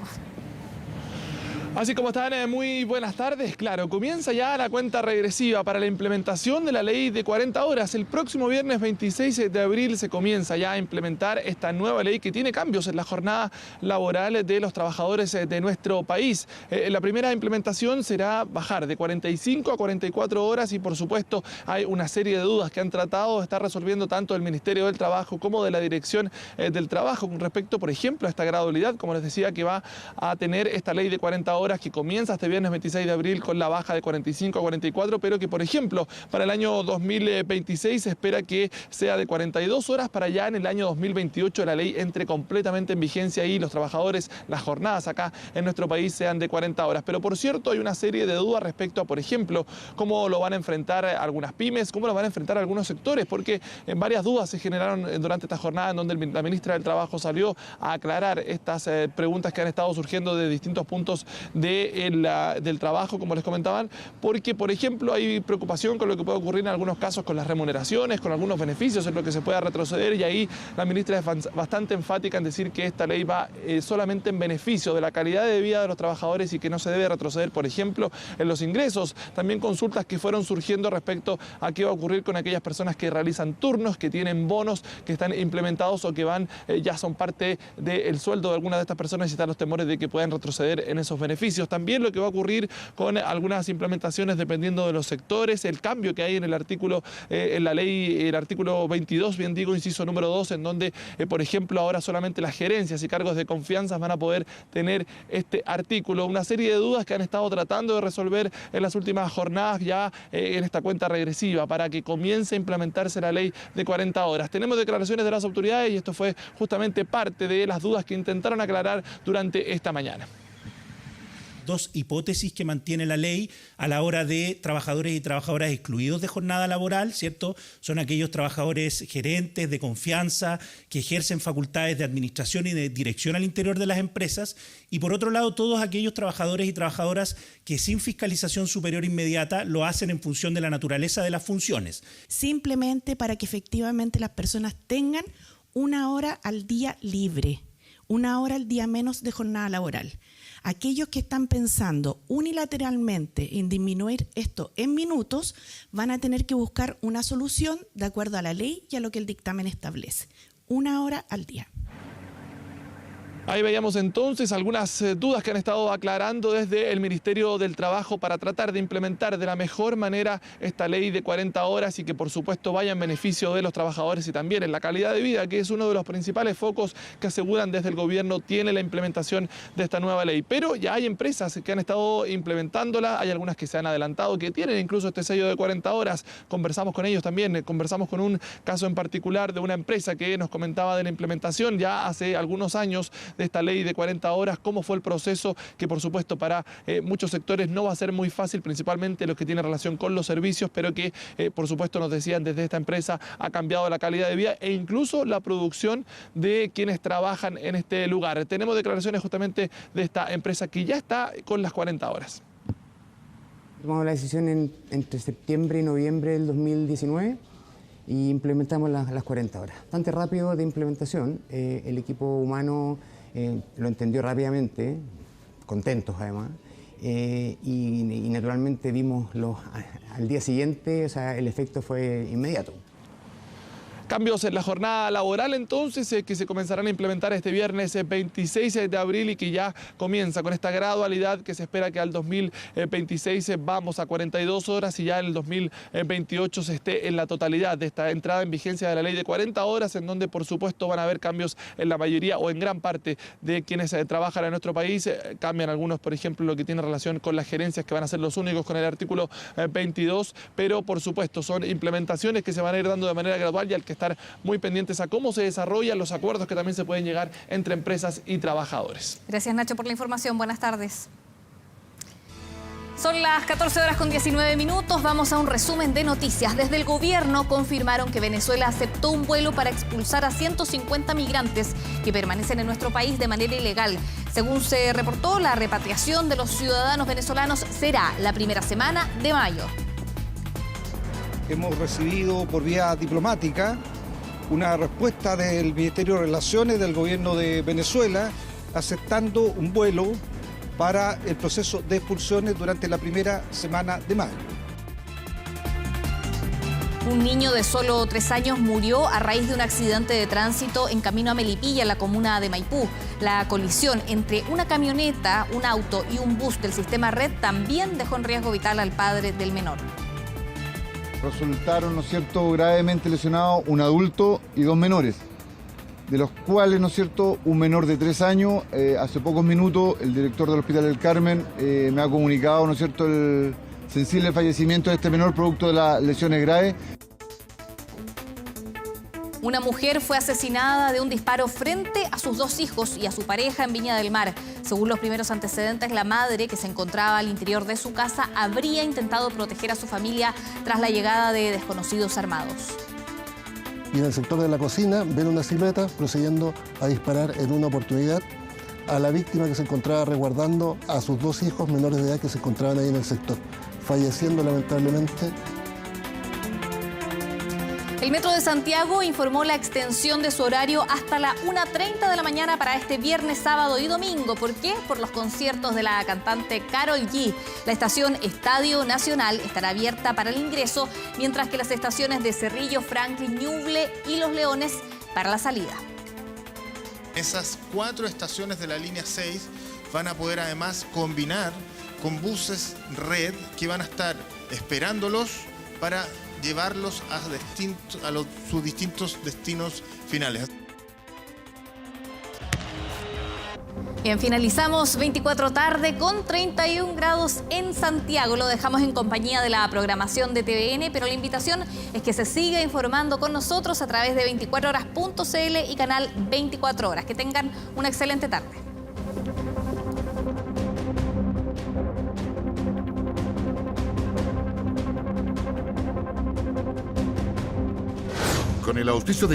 Speaker 11: Así como están, muy buenas tardes. Claro, comienza ya la cuenta regresiva para la implementación de la ley de 40 horas. El próximo viernes 26 de abril se comienza ya a implementar esta nueva ley que tiene cambios en la jornada laboral de los trabajadores de nuestro país. La primera implementación será bajar de 45 a 44 horas y por supuesto hay una serie de dudas que han tratado de estar resolviendo tanto el Ministerio del Trabajo como de la Dirección del Trabajo con respecto, por ejemplo, a esta gradualidad, como les decía, que va a tener esta ley de 40 horas que comienza este viernes 26 de abril con la baja de 45 a 44, pero que, por ejemplo, para el año 2026 se espera que sea de 42 horas para ya en el año 2028 la ley entre completamente en vigencia y los trabajadores, las jornadas acá en nuestro país sean de 40 horas. Pero, por cierto, hay una serie de dudas respecto a, por ejemplo, cómo lo van a enfrentar algunas pymes, cómo lo van a enfrentar algunos sectores, porque varias dudas se generaron durante esta jornada en donde la ministra del Trabajo salió a aclarar estas preguntas que han estado surgiendo de distintos puntos del trabajo, como les comentaban, porque, por ejemplo, hay preocupación con lo que puede ocurrir en algunos casos con las remuneraciones, con algunos beneficios en lo que se pueda retroceder, y ahí la ministra es bastante enfática en decir que esta ley va solamente en beneficio de la calidad de vida de los trabajadores y que no se debe retroceder, por ejemplo, en los ingresos. También consultas que fueron surgiendo respecto a qué va a ocurrir con aquellas personas que realizan turnos, que tienen bonos que están implementados o que ya son parte del sueldo de algunas de estas personas, y están los temores de que puedan retroceder en esos beneficios. beneficios. También lo que va a ocurrir con algunas implementaciones dependiendo de los sectores, el cambio que hay en el artículo, en la ley, el artículo 22, bien digo, inciso número 2, en donde, por ejemplo, ahora solamente las gerencias y cargos de confianza van a poder tener este artículo. Una serie de dudas que han estado tratando de resolver en las últimas jornadas ya en esta cuenta regresiva para que comience a implementarse la ley de 40 horas. Tenemos declaraciones de las autoridades y esto fue justamente parte de las dudas que intentaron aclarar durante esta mañana.
Speaker 7: Dos hipótesis que mantiene la ley a la hora de trabajadores y trabajadoras excluidos de jornada laboral, ¿cierto? Son aquellos trabajadores gerentes de confianza que ejercen facultades de administración y de dirección al interior de las empresas, y por otro lado todos aquellos trabajadores y trabajadoras que sin fiscalización superior inmediata lo hacen en función de la naturaleza de las funciones.
Speaker 12: Simplemente para que efectivamente las personas tengan una hora al día libre, una hora al día menos de jornada laboral. Aquellos que están pensando unilateralmente en disminuir esto en minutos van a tener que buscar una solución de acuerdo a la ley y a lo que el dictamen establece. Una hora al día.
Speaker 11: Ahí veíamos entonces algunas dudas que han estado aclarando desde el Ministerio del Trabajo para tratar de implementar de la mejor manera esta ley de 40 horas y que por supuesto vaya en beneficio de los trabajadores y también en la calidad de vida, que es uno de los principales focos que aseguran desde el gobierno tiene la implementación de esta nueva ley. Pero ya hay empresas que han estado implementándola, hay algunas que se han adelantado, que tienen incluso este sello de 40 horas. Conversamos con ellos también, conversamos con un caso en particular de una empresa que nos comentaba de la implementación ya hace algunos años de esta ley de 40 horas, cómo fue el proceso, que por supuesto para muchos sectores no va a ser muy fácil, principalmente los que tienen relación con los servicios, pero que por supuesto nos decían desde esta empresa ha cambiado la calidad de vida e incluso la producción de quienes trabajan en este lugar. Tenemos declaraciones justamente de esta empresa que ya está con las 40 horas.
Speaker 13: Tomamos la decisión entre septiembre y noviembre del 2019 y implementamos las 40 horas. Bastante rápido de implementación, el equipo humano lo entendió rápidamente, contentos además, y naturalmente vimos al día siguiente, o sea, el efecto fue inmediato.
Speaker 11: Cambios en la jornada laboral entonces que se comenzarán a implementar este viernes 26 de abril y que ya comienza con esta gradualidad que se espera que al 2026 vamos a 42 horas y ya en el 2028 se esté en la totalidad de esta entrada en vigencia de la ley de 40 horas, en donde por supuesto van a haber cambios en la mayoría o en gran parte de quienes trabajan en nuestro país. Cambian algunos, por ejemplo, lo que tiene relación con las gerencias, que van a ser los únicos con el artículo 22, pero por supuesto son implementaciones que se van a ir dando de manera gradual y al que estar muy pendientes a cómo se desarrollan los acuerdos que también se pueden llegar entre empresas y trabajadores.
Speaker 1: Gracias, Nacho, por la información. Buenas tardes. Son las 14 horas con 19 minutos. Vamos a un resumen de noticias. Desde el gobierno confirmaron que Venezuela aceptó un vuelo para expulsar a 150 migrantes que permanecen en nuestro país de manera ilegal. Según se reportó, la repatriación de los ciudadanos venezolanos será la primera semana de mayo.
Speaker 17: Hemos recibido por vía diplomática una respuesta del Ministerio de Relaciones del Gobierno de Venezuela aceptando un vuelo para el proceso de expulsiones durante la primera semana de mayo.
Speaker 1: Un niño de solo 3 años murió a raíz de un accidente de tránsito en camino a Melipilla, en la comuna de Maipú. La colisión entre una camioneta, un auto y un bus del sistema Red también dejó en riesgo vital al padre del menor.
Speaker 14: Resultaron, ¿no es cierto?, gravemente lesionados un adulto y 2 menores, de los cuales, ¿no es cierto?, un menor de 3 años. Hace pocos minutos el director del Hospital del Carmen me ha comunicado, ¿no es cierto?, el sensible fallecimiento de este menor producto de las lesiones graves.
Speaker 1: Una mujer fue asesinada de un disparo frente a sus 2 hijos y a su pareja en Viña del Mar. Según los primeros antecedentes, la madre, que se encontraba al interior de su casa, habría intentado proteger a su familia tras la llegada de desconocidos armados.
Speaker 25: Y en el sector de la cocina ven una silueta procediendo a disparar en una oportunidad a la víctima que se encontraba resguardando a sus 2 hijos menores de edad que se encontraban ahí en el sector, falleciendo lamentablemente.
Speaker 1: El Metro de Santiago informó la extensión de su horario hasta la 1:30 de la mañana para este viernes, sábado y domingo. ¿Por qué? Por los conciertos de la cantante Karol G. La estación Estadio Nacional estará abierta para el ingreso, mientras que las estaciones de Cerrillo, Franklin, Ñuble y Los Leones para la salida.
Speaker 9: Esas 4 estaciones de la línea 6 van a poder además combinar con buses red que van a estar esperándolos para llevarlos a sus distintos destinos finales.
Speaker 1: Bien, finalizamos 24 tarde con 31 grados en Santiago. Lo dejamos en compañía de la programación de TVN, pero la invitación es que se siga informando con nosotros a través de 24horas.cl y canal 24 horas. Que tengan una excelente tarde.
Speaker 15: Con el auspicio de